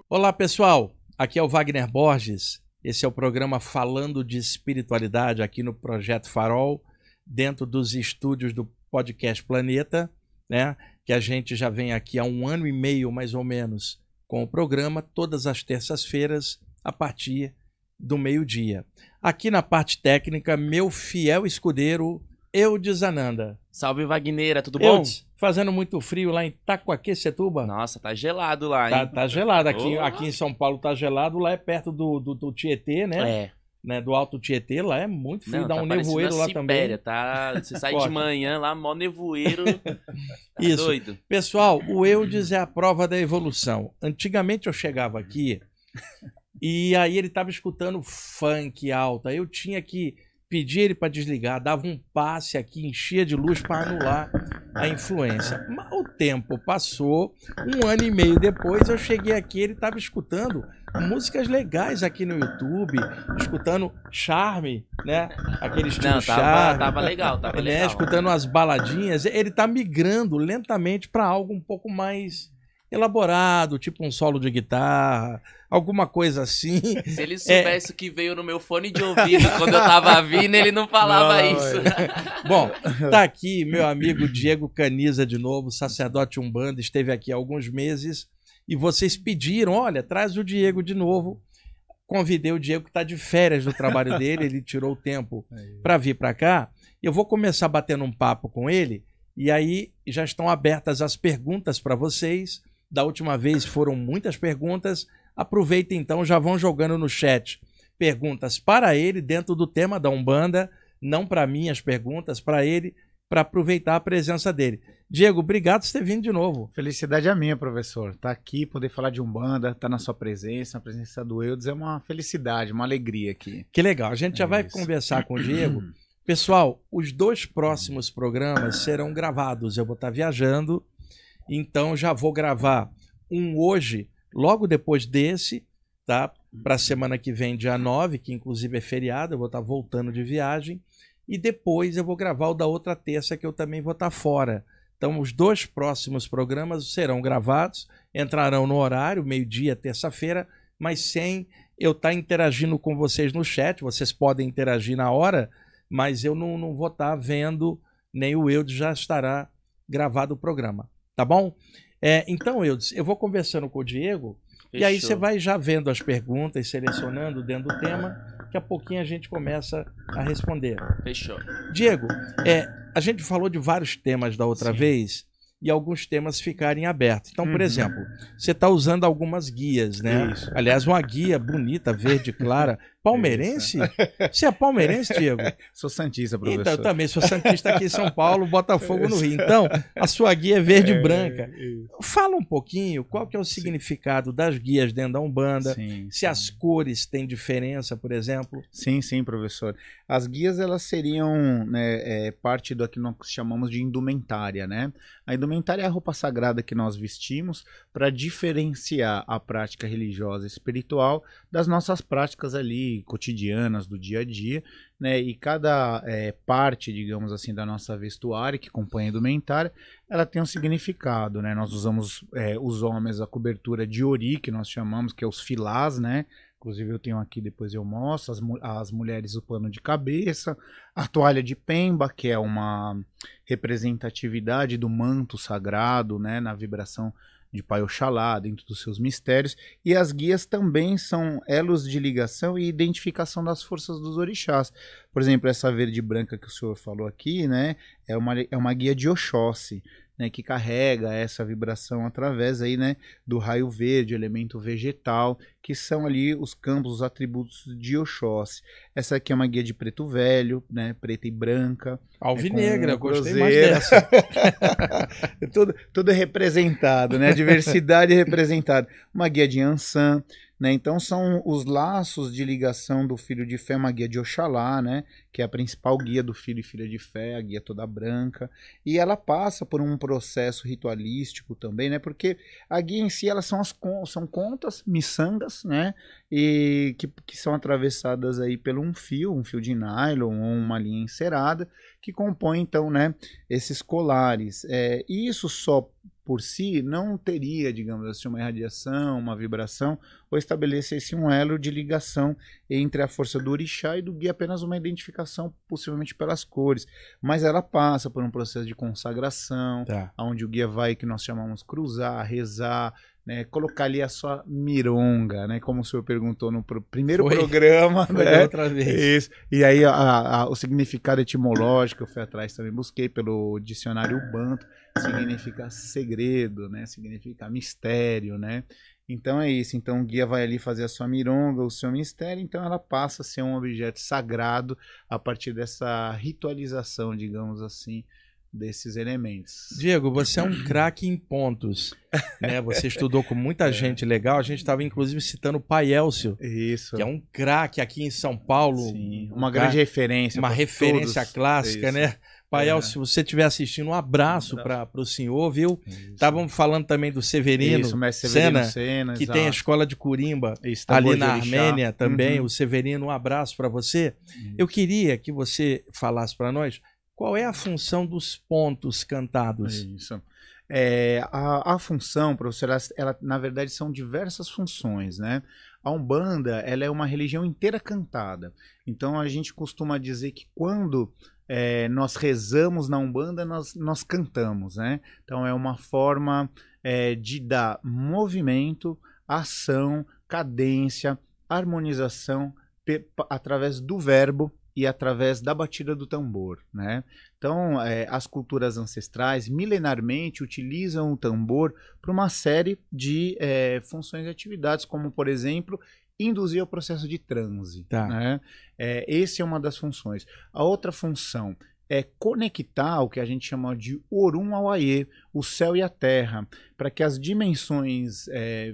Olá, pessoal. Aqui é o Wagner Borges. Esse é o programa Falando de Espiritualidade aqui no Projeto Farol, dentro dos estúdios do Podcast Planeta, né? Que a gente já vem aqui há 1 ano e meio, mais ou menos, com o programa, todas as terças-feiras, a partir do meio-dia. Aqui na parte técnica, meu fiel escudeiro, Eudes Ananda. Salve, Wagneira, tudo bom? Eudes, fazendo muito frio lá em Itacoaquecetuba. Nossa, tá gelado lá, hein? Tá gelado. Aqui, Oh. aqui em São Paulo tá gelado, lá é perto do Tietê, né? Do Alto Tietê, lá é muito frio, Não, dá tá um parecendo nevoeiro a lá Sibéria, também. tá? Você sai de Forte. manhã lá, mó nevoeiro. Tá Isso. doido? Pessoal, o Eudes é a prova da evolução. Antigamente eu chegava aqui e aí ele tava escutando funk alto, aí eu tinha que pedir ele para desligar, dava um passe aqui, enchia de luz para anular a influência. Mas o tempo passou, 1 ano e meio depois eu cheguei aqui, ele estava escutando músicas legais aqui no YouTube, escutando Charme, né? Aquele estilo Não, Charme. tava legal, tava Né? legal. Escutando as baladinhas, ele tá migrando lentamente para algo um pouco mais elaborado, tipo um solo de guitarra, alguma coisa assim. Se ele soubesse o que veio no meu fone de ouvido quando eu tava vindo, ele não falava isso. Bom, tá aqui meu amigo Diego Caniza de novo, sacerdote umbanda, esteve aqui há alguns meses e vocês pediram, olha, traz o Diego de novo. Convidei o Diego que está de férias do trabalho dele, ele tirou o tempo para vir para cá. Eu vou começar batendo um papo com ele e aí já estão abertas as perguntas para vocês. Da última vez foram muitas perguntas. Aproveitem então, já vão jogando no chat perguntas para ele dentro do tema da Umbanda, não para mim as perguntas, para ele, para aproveitar a presença dele. Diego, obrigado por ter vindo de novo. Felicidade é minha, professor. Tá aqui, poder falar de Umbanda, tá na sua presença, a presença do Eudes é uma felicidade, uma alegria aqui. Que legal, a gente já vai conversar com o Diego. Pessoal, os 2 próximos programas serão gravados, eu vou estar viajando, então já vou gravar um hoje, logo depois desse, tá? Para a semana que vem, dia 9, que inclusive é feriado, eu vou estar voltando de viagem, e depois eu vou gravar o da outra terça, que eu também vou estar fora. Então, os 2 próximos programas serão gravados, entrarão no horário, meio-dia, terça-feira, mas sem eu estar interagindo com vocês no chat. Vocês podem interagir na hora, mas eu não vou estar vendo, nem o Eudes já estará gravado o programa, tá bom? Então, Eudes, eu vou conversando com o Diego, e aí você vai já vendo as perguntas, selecionando dentro do tema, daqui a pouquinho a gente começa a responder. Fechou. Diego, a gente falou de vários temas da outra vez e alguns temas ficarem abertos. Então, por exemplo, você está usando algumas guias, né? Isso. Aliás, uma guia bonita, verde, clara. Palmeirense? Você é palmeirense, Diego? Sou santista, professor. Então, eu também sou santista aqui em São Paulo, Botafogo no Rio. Então, a sua guia é verde e branca. Fala um pouquinho qual que é o significado das guias dentro da Umbanda, se as cores têm diferença, por exemplo. Sim, professor. As guias, elas seriam, né, parte do que nós chamamos de indumentária, né? A indumentária é a roupa sagrada que nós vestimos para diferenciar a prática religiosa e espiritual das nossas práticas ali cotidianas do dia a dia, né? E cada parte, digamos assim, da nossa vestuário que compõe a indumentária, ela tem um significado, né? Nós usamos os homens a cobertura de ori, que nós chamamos, que é os filás, né? Inclusive eu tenho aqui, depois eu mostro, as mulheres o pano de cabeça, a toalha de pemba, que é uma representatividade do manto sagrado, né? Na vibração de Pai Oxalá, dentro dos seus mistérios, e as guias também são elos de ligação e identificação das forças dos orixás. Por exemplo, essa verde e branca que o senhor falou aqui, né, é uma guia de Oxóssi, né, que carrega essa vibração através aí, né, do raio verde, elemento vegetal, que são ali os campos, os atributos de Oxóssi. Essa aqui é uma guia de preto velho, né, preta e branca. Alvinegra, gostei mais dessa. tudo é representado, né, a diversidade é representada. Uma guia de Ansan, né? Então são os laços de ligação do filho de fé, uma guia de Oxalá, né? Que é a principal guia do filho e filha de fé, a guia toda branca, e ela passa por um processo ritualístico também, né? Porque a guia em si, elas são contas, miçangas, né? E que são atravessadas aí pelo um fio de nylon ou uma linha encerada, que compõe então, né, esses colares. Isso só por si não teria, digamos assim, uma irradiação, uma vibração, ou estabelecesse um elo de ligação entre a força do orixá e do guia, apenas uma identificação, possivelmente pelas cores. Mas ela passa por um processo de consagração, onde o guia vai, que nós chamamos, cruzar, rezar, né, colocar ali a sua mironga, né, como o senhor perguntou no primeiro programa. Foi né? outra vez. Isso. E aí o significado etimológico, eu fui atrás também, busquei pelo dicionário Ubanto, significa segredo, né, significa mistério, né. Então é isso, então o guia vai ali fazer a sua mironga, o seu mistério, então ela passa a ser um objeto sagrado a partir dessa ritualização, digamos assim, desses elementos. Diego, você é um craque em pontos, né? Você estudou com muita gente legal, a gente estava inclusive citando o Pai Elcio, isso, que é um craque aqui em São Paulo. Sim, uma grande referência. Uma referência clássica, né? Pai Elcio, se você estiver assistindo, um abraço para o senhor, viu? Estávamos falando também do Severino, Senna, que tem a escola de Curimba ali na Armênia também. O Severino, um abraço para você. Eu queria que você falasse para nós qual é a função dos pontos cantados. Isso. A função, professor, ela na verdade são diversas funções, né? A Umbanda, ela é uma religião inteira cantada. Então a gente costuma dizer que quando nós rezamos na Umbanda, nós cantamos, né? Então é uma forma de dar movimento, ação, cadência, harmonização através do verbo e através da batida do tambor, né? Então, as culturas ancestrais, milenarmente, utilizam o tambor para uma série de funções e atividades, como, por exemplo, induzir o processo de transe. Né? Essa é uma das funções. A outra função é conectar o que a gente chama de Orum ao Aie, o céu e a terra, para que as dimensões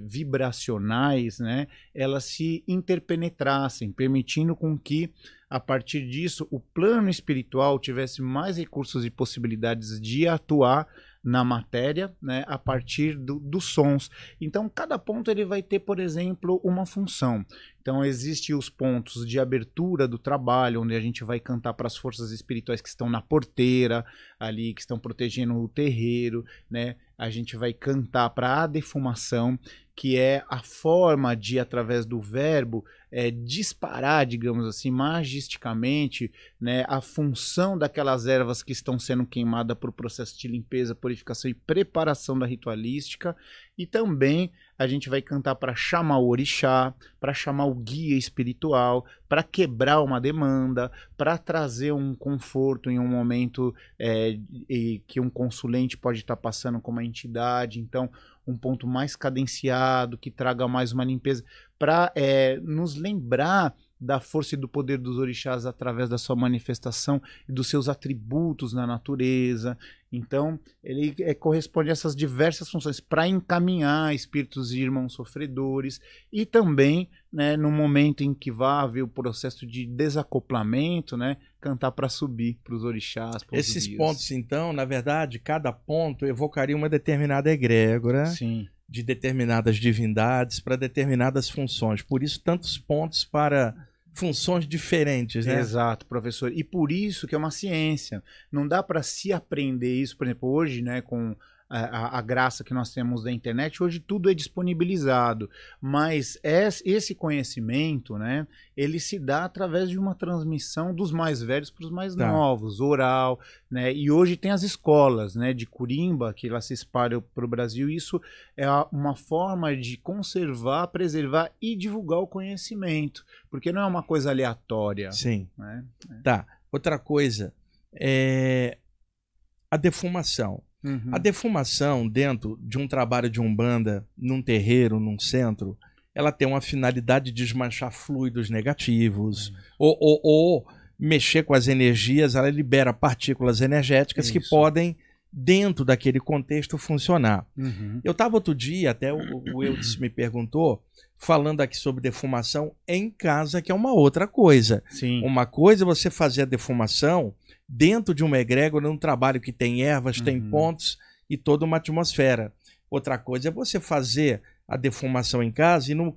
vibracionais, né, elas se interpenetrassem, permitindo com que, a partir disso, o plano espiritual tivesse mais recursos e possibilidades de atuar na matéria, né, a partir dos sons. Então, cada ponto ele vai ter, por exemplo, uma função. Então, existem os pontos de abertura do trabalho, onde a gente vai cantar para as forças espirituais que estão na porteira, ali, que estão protegendo o terreiro, né? A gente vai cantar para a defumação, que é a forma de, através do verbo, disparar, digamos assim, magisticamente, né, a função daquelas ervas que estão sendo queimadas por processo de limpeza, purificação e preparação da ritualística. E também a gente vai cantar para chamar o orixá, para chamar o guia espiritual, para quebrar uma demanda, para trazer um conforto em um momento que um consulente pode estar passando com uma entidade. Então, um ponto mais cadenciado, que traga mais uma limpeza, para nos lembrar da força e do poder dos orixás através da sua manifestação e dos seus atributos na natureza. Então, ele corresponde a essas diversas funções para encaminhar espíritos e irmãos sofredores e também, né, no momento em que vai haver o processo de desacoplamento, né, cantar para subir para os orixás. Esses pontos, então, na verdade, cada ponto evocaria uma determinada egrégora. Sim. De determinadas divindades para determinadas funções. Por isso, tantos pontos para funções diferentes, né? Exato, professor. E por isso que é uma ciência. Não dá para se aprender isso, por exemplo, hoje, né, com a graça que nós temos da internet, hoje tudo é disponibilizado, mas esse conhecimento, né, ele se dá através de uma transmissão dos mais velhos para os mais novos, oral, né, e hoje tem as escolas, né, de Curimba, que elas se espalham para o Brasil. Isso é uma forma de conservar, preservar e divulgar o conhecimento, porque não é uma coisa aleatória. Sim. Né? Tá. Outra coisa é a defumação. A defumação dentro de um trabalho de umbanda, num terreiro, num centro, ela tem uma finalidade de desmanchar fluidos negativos ou mexer com as energias. Ela libera partículas energéticas que podem, dentro daquele contexto, funcionar. Eu estava outro dia, até o Eudes me perguntou, falando aqui sobre defumação em casa, que é uma outra coisa. Sim. Uma coisa é você fazer a defumação dentro de uma egrégora, num trabalho que tem ervas, tem pontos e toda uma atmosfera. Outra coisa é você fazer a defumação em casa, e no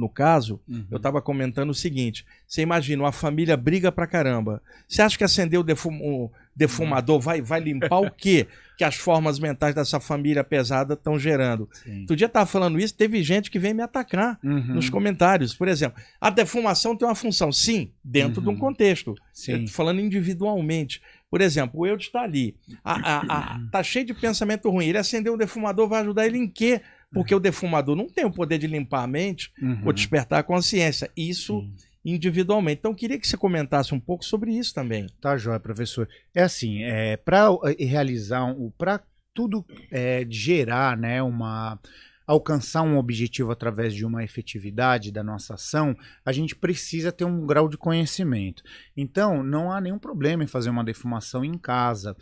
caso, eu estava comentando o seguinte: você imagina, uma família briga pra caramba. Você acha que acender o defumador vai limpar o quê que as formas mentais dessa família pesada estão gerando? Sim. Outro dia estava falando isso, teve gente que veio me atacar nos comentários. Por exemplo, a defumação tem uma função, sim, dentro de um contexto. Sim. Eu tô falando individualmente. Por exemplo, o Eudes está ali, tá cheio de pensamento ruim. Ele acendeu um defumador, vai ajudar ele em quê? Porque o defumador não tem o poder de limpar a mente ou despertar a consciência. Isso individualmente. Então, eu queria que você comentasse um pouco sobre isso também. Tá joia, professor. É assim, para realizar, para tudo gerar, né, alcançar um objetivo através de uma efetividade da nossa ação, a gente precisa ter um grau de conhecimento. Então, não há nenhum problema em fazer uma defumação em casa,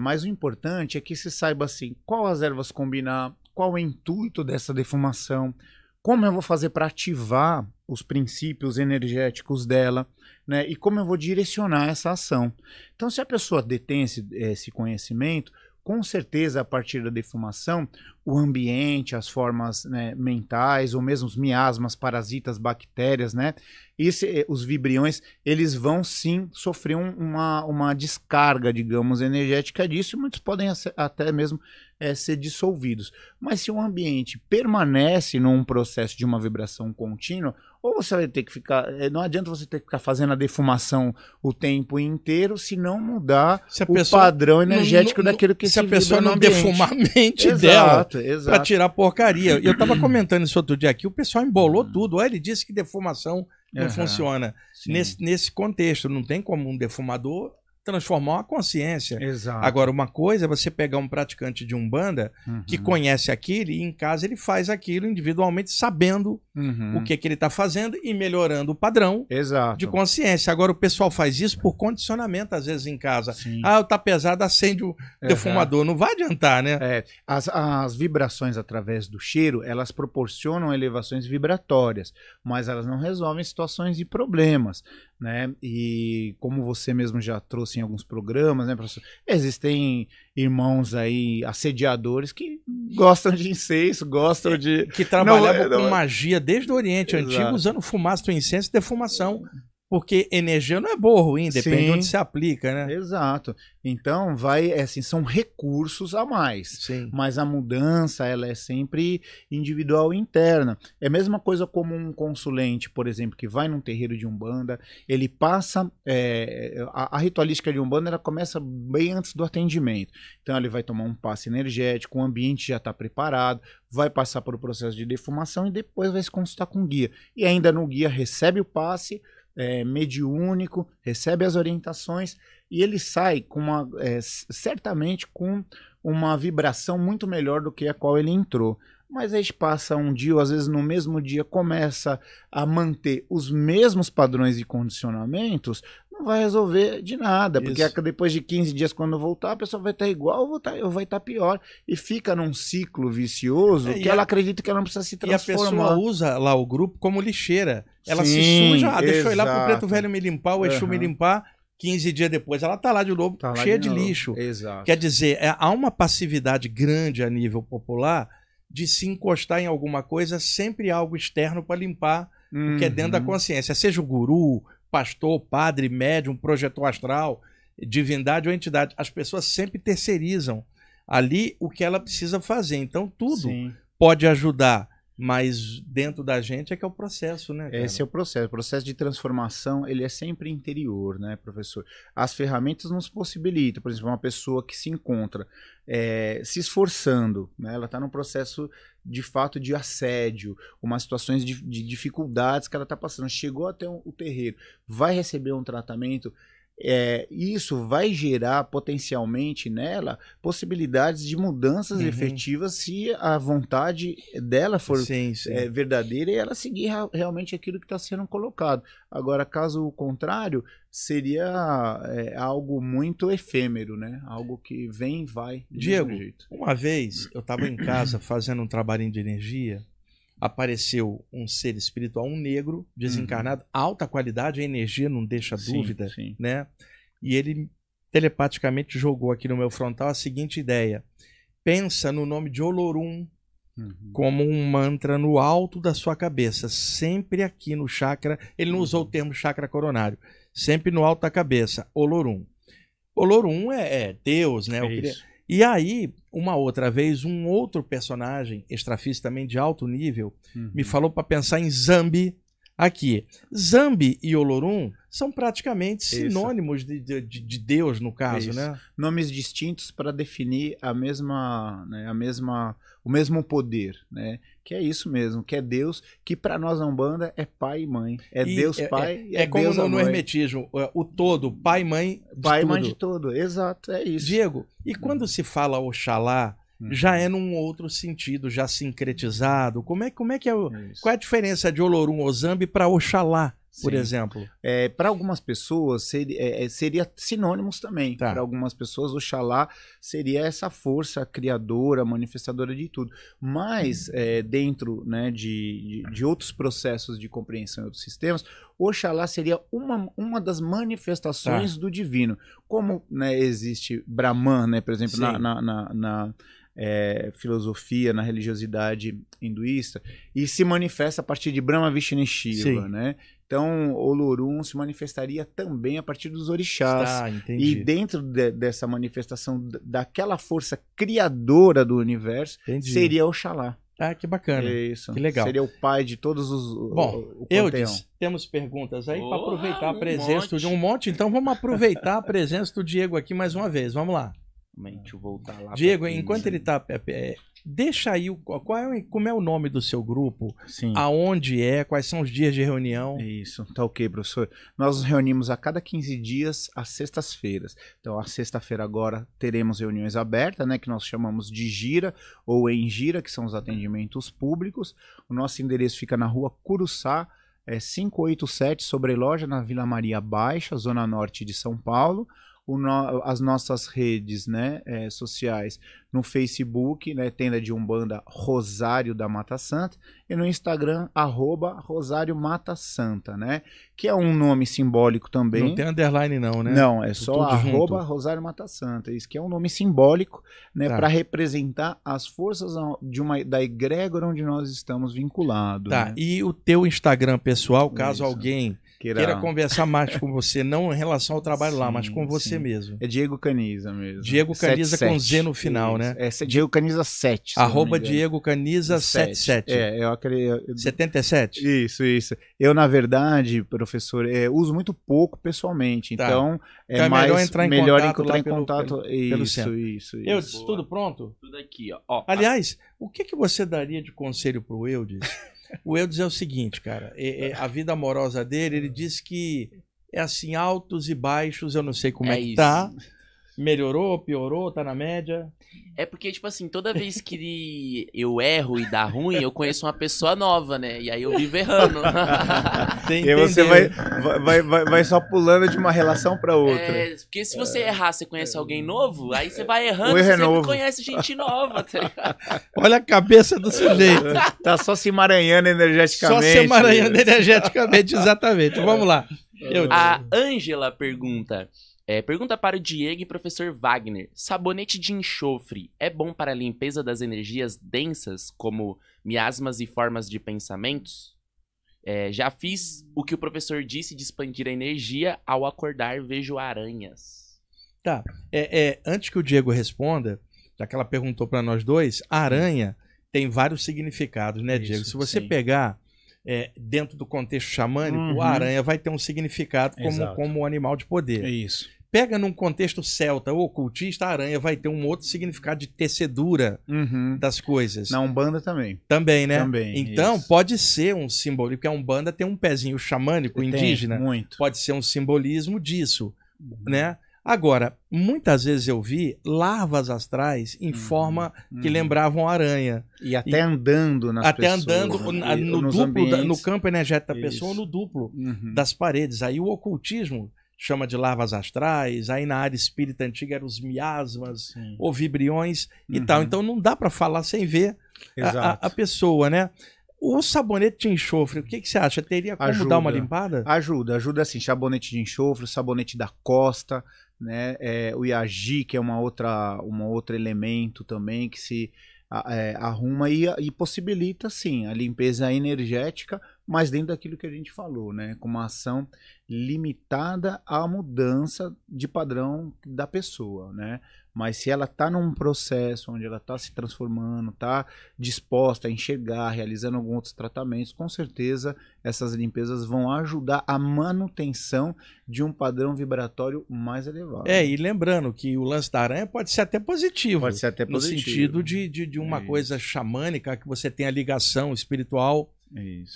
mas o importante é que se saiba assim, qual as ervas combinar, qual o intuito dessa defumação, como eu vou fazer para ativar os princípios energéticos dela, né, e como eu vou direcionar essa ação. Então, se a pessoa detém esse conhecimento, com certeza, a partir da defumação, o ambiente, as formas, né, mentais, ou mesmo os miasmas, parasitas, bactérias, né, os vibriões, eles vão sim sofrer uma descarga, digamos, energética disso, e muitos podem até mesmo ser dissolvidos. Mas se o ambiente permanece num processo de uma vibração contínua, ou você vai ter que ficar, não adianta você ter que ficar fazendo a defumação o tempo inteiro, se não mudar o padrão energético daquilo que se a pessoa não defumar a mente dela para tirar porcaria. Eu estava comentando isso outro dia aqui, o pessoal embolou tudo. Ele disse que defumação não funciona nesse contexto. Não tem como um defumador transformar uma consciência. Exato. Agora, uma coisa é você pegar um praticante de Umbanda que conhece aquilo e em casa ele faz aquilo individualmente, sabendo o que ele está fazendo e melhorando o padrão de consciência. Agora, o pessoal faz isso por condicionamento, às vezes, em casa. Sim. Tá pesado, acende o defumador. Não vai adiantar, né? As vibrações através do cheiro, elas proporcionam elevações vibratórias, mas elas não resolvem situações e problemas, né? E como você mesmo já trouxe em alguns programas, né, professor? Existem irmãos aí, assediadores, que gostam de incenso, gostam de... Que trabalhavam com magia desde o Oriente Antigo, usando fumaça do incenso e defumação. Porque energia não é boa ou ruim, depende de onde se aplica, né? Exato. Então, são recursos a mais. Sim. Mas a mudança, ela é sempre individual e interna. É a mesma coisa como um consulente, por exemplo, que vai num terreiro de Umbanda, ele passa... a ritualística de Umbanda, ela começa bem antes do atendimento. Então, ele vai tomar um passe energético, o ambiente já está preparado, vai passar por um processo de defumação e depois vai se consultar com o guia. E ainda no guia recebe o passe... mediúnico, recebe as orientações e ele sai com certamente com uma vibração muito melhor do que a qual ele entrou. Mas aí passa um dia, ou às vezes no mesmo dia começa a manter os mesmos padrões e condicionamentos, não vai resolver de nada, porque depois de 15 dias, quando voltar, a pessoa vai estar igual ou vai estar pior, e fica num ciclo vicioso que ela acredita que ela não precisa se transformar. E a pessoa usa lá o grupo como lixeira, ela se suja, deixa eu ir lá pro Preto Velho me limpar, o Exu me limpar, 15 dias depois ela tá lá de novo, cheia de lixo. Exato. Quer dizer, há uma passividade grande a nível popular de se encostar em alguma coisa, sempre algo externo para limpar o que é dentro da consciência, seja o guru, pastor, padre, médium, projetor astral, divindade ou entidade. As pessoas sempre terceirizam ali o que ela precisa fazer. Então, tudo pode ajudar, mas dentro da gente é que é o processo, né, cara? Esse é o processo. O processo de transformação, ele é sempre interior, né, professor? As ferramentas nos possibilitam. Por exemplo, uma pessoa que se encontra se esforçando, né? Ela está num processo de fato de assédio, umas situações de dificuldades que ela está passando. Chegou até o terreiro, vai receber um tratamento. Isso vai gerar potencialmente nela possibilidades de mudanças efetivas se a vontade dela for verdadeira e ela seguir realmente aquilo que está sendo colocado. Agora, caso contrário, seria algo muito efêmero, né? Algo que vem e vai. Diego, uma vez eu estava em casa fazendo um trabalhinho de energia, apareceu um ser espiritual, um negro, desencarnado, alta qualidade, a energia não deixa dúvida, né? E ele telepaticamente jogou aqui no meu frontal a seguinte ideia: pensa no nome de Olorum, como um mantra no alto da sua cabeça, sempre aqui no chakra. Ele não usou o termo chakra coronário, sempre no alto da cabeça, Olorum. Olorum é Deus, né? E aí, uma outra vez, um outro personagem, extrafísico também de alto nível, me falou para pensar em Zambi aqui. Zambi e Olorum são praticamente sinônimos de Deus, no caso, né? Nomes distintos para definir o mesmo poder, né? Que é isso mesmo, que é Deus, que para nós na Umbanda é pai e mãe. É Deus pai e é como Deus no hermetismo, o todo, pai e mãe de pai e tudo. mãe de todo, exato, é isso. Diego, e quando se fala Oxalá, já é num outro sentido, já sincretizado. Como é que é qual é a diferença de Olorum ou Zambi para Oxalá, por exemplo? Para algumas pessoas seria sinônimos também. Para algumas pessoas, Oxalá seria essa força criadora, manifestadora de tudo. Mas dentro, né, de outros processos de compreensão em outros sistemas, Oxalá seria uma das manifestações do divino. Como, né, existe Brahman, né, por exemplo, na filosofia, na religiosidade hinduísta, e se manifesta a partir de Brahma, Vishnu e Shiva, né? Então, Olorum se manifestaria também a partir dos orixás. E dentro dessa manifestação daquela força criadora do universo, seria Oxalá. Que bacana. Isso. Que legal. Seria o pai de todos os. Bom, Eudes, temos perguntas aí para aproveitar a presença de um monte. Então vamos aproveitar a presença do Diego aqui mais uma vez. Vamos lá. Deixa eu voltar lá. Diego, enquanto ele está. Deixa aí como é o nome do seu grupo, aonde quais são os dias de reunião. Isso, tá ok, professor. Nós nos reunimos a cada 15 dias às sextas-feiras. Então, a sexta-feira agora teremos reuniões abertas, né, que nós chamamos de gira ou em gira, que são os atendimentos públicos. O nosso endereço fica na rua Curuçá, 587, Sobreloja, na Vila Maria Baixa, zona norte de São Paulo. As nossas redes, né, sociais no Facebook, né, Tenda de Umbanda Rosário da Mata Santa, e no Instagram, @Rosário Mata Santa, né, que é um nome simbólico também. Não tem underline não, né? Não, é só @Rosário Mata Santa, isso que é um nome simbólico, né, para representar as forças da egrégora onde nós estamos vinculados. Né? E o teu Instagram pessoal, caso alguém queira conversar mais com você, não em relação ao trabalho lá, mas com você mesmo. É Diego Caniza mesmo. Diego Caniza com Z no final, né? É Diego Caniza 7. Diego Caniza 77. Eu acredito. 77? Isso. Eu, na verdade, professor, uso muito pouco pessoalmente, então é mais melhor entrar em contato pelo centro. Isso. Eudes, tudo pronto? Tudo aqui, ó. Aliás, o que você daria de conselho pro Eudes? O Eudes é o seguinte, cara, a vida amorosa dele, ele disse que é assim, altos e baixos, eu não sei como é que tá. Melhorou, piorou, tá na média? É porque, tipo assim, toda vez que eu erro e dá ruim, eu conheço uma pessoa nova, né? E aí eu vivo errando. E aí você vai só pulando de uma relação pra outra. Porque se você errar, você conhece alguém novo, aí você vai errando, você sempre conhece gente nova, tá ligado? Olha a cabeça do sujeito. Tá só se emaranhando energeticamente. Só se emaranhando energeticamente, exatamente. Vamos lá. A Ângela pergunta... pergunta para o Diego e professor Wagner. Sabonete de enxofre é bom para a limpeza das energias densas, como miasmas e formas de pensamentos? Já fiz o que o professor disse de expandir a energia. Ao acordar, vejo aranhas. Tá. Antes que o Diego responda, já que ela perguntou para nós dois, a aranha tem vários significados, né, Diego? Se você pegar dentro do contexto xamânico, a aranha vai ter um significado como um animal de poder. É isso. Pega num contexto celta ou ocultista, a aranha vai ter um outro significado de tecedura das coisas. Na Umbanda também. Também, né? Também, então, pode ser um simbolismo, porque a Umbanda tem um pezinho xamânico indígena. Muito. Pode ser um simbolismo disso, né? Agora, muitas vezes eu vi larvas astrais em forma que lembravam aranha. E até andando nas pessoas. Até andando no duplo, no campo energético da pessoa, ou no duplo das paredes. Aí o ocultismo chama de larvas astrais, aí na área espírita antiga eram os miasmas, ou vibriões e tal. Então não dá para falar sem ver a pessoa, né? O sabonete de enxofre, o que você acha? Teria como dar uma limpada? Ajuda assim, sabonete de enxofre, sabonete da costa, né? O Yagi, que é um outro elemento também, que se arruma e possibilita, sim, a limpeza energética, mas dentro daquilo que a gente falou, né? Com uma ação limitada à mudança de padrão da pessoa, né? Mas se ela está num processo onde ela está se transformando, está disposta a enxergar, realizando alguns outros tratamentos, com certeza essas limpezas vão ajudar a manutenção de um padrão vibratório mais elevado. E lembrando que o lance da aranha pode ser até positivo. Pode ser até positivo. No sentido de uma coisa xamânica, que você tem a ligação espiritual,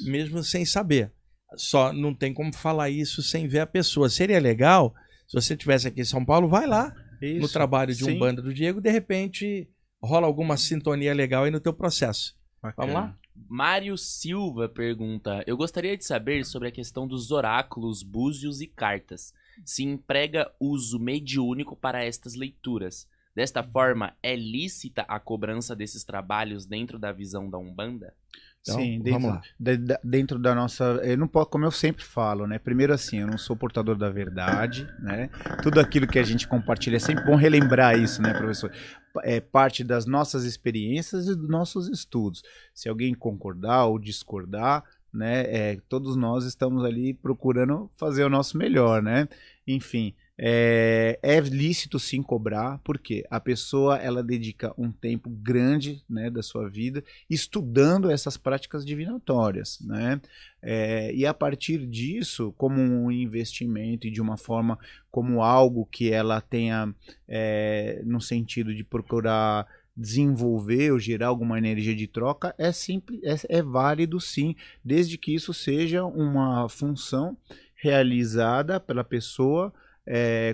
mesmo sem saber. Só não tem como falar isso sem ver a pessoa. Seria legal, se você estivesse aqui em São Paulo, vai lá. No trabalho de Umbanda do Diego, de repente rola alguma sintonia legal aí no teu processo. Vamos lá? Mário Silva pergunta: eu gostaria de saber sobre a questão dos oráculos, búzios e cartas. Se emprega uso mediúnico para estas leituras. Desta forma, é lícita a cobrança desses trabalhos dentro da visão da Umbanda? Então, sim, dentro da nossa... Eu não posso, como eu sempre falo, né? Primeiro assim, eu não sou portador da verdade, né? Tudo aquilo que a gente compartilha, é sempre bom relembrar isso, né, professor? É parte das nossas experiências e dos nossos estudos. Se alguém concordar ou discordar, né? Todos nós estamos ali procurando fazer o nosso melhor, né? Enfim... É lícito sim cobrar, porque a pessoa ela dedica um tempo grande, né, da sua vida estudando essas práticas divinatórias, né? E a partir disso, como um investimento e de uma forma como algo que ela tenha no sentido de procurar desenvolver ou gerar alguma energia de troca, é válido sim, desde que isso seja uma função realizada pela pessoa,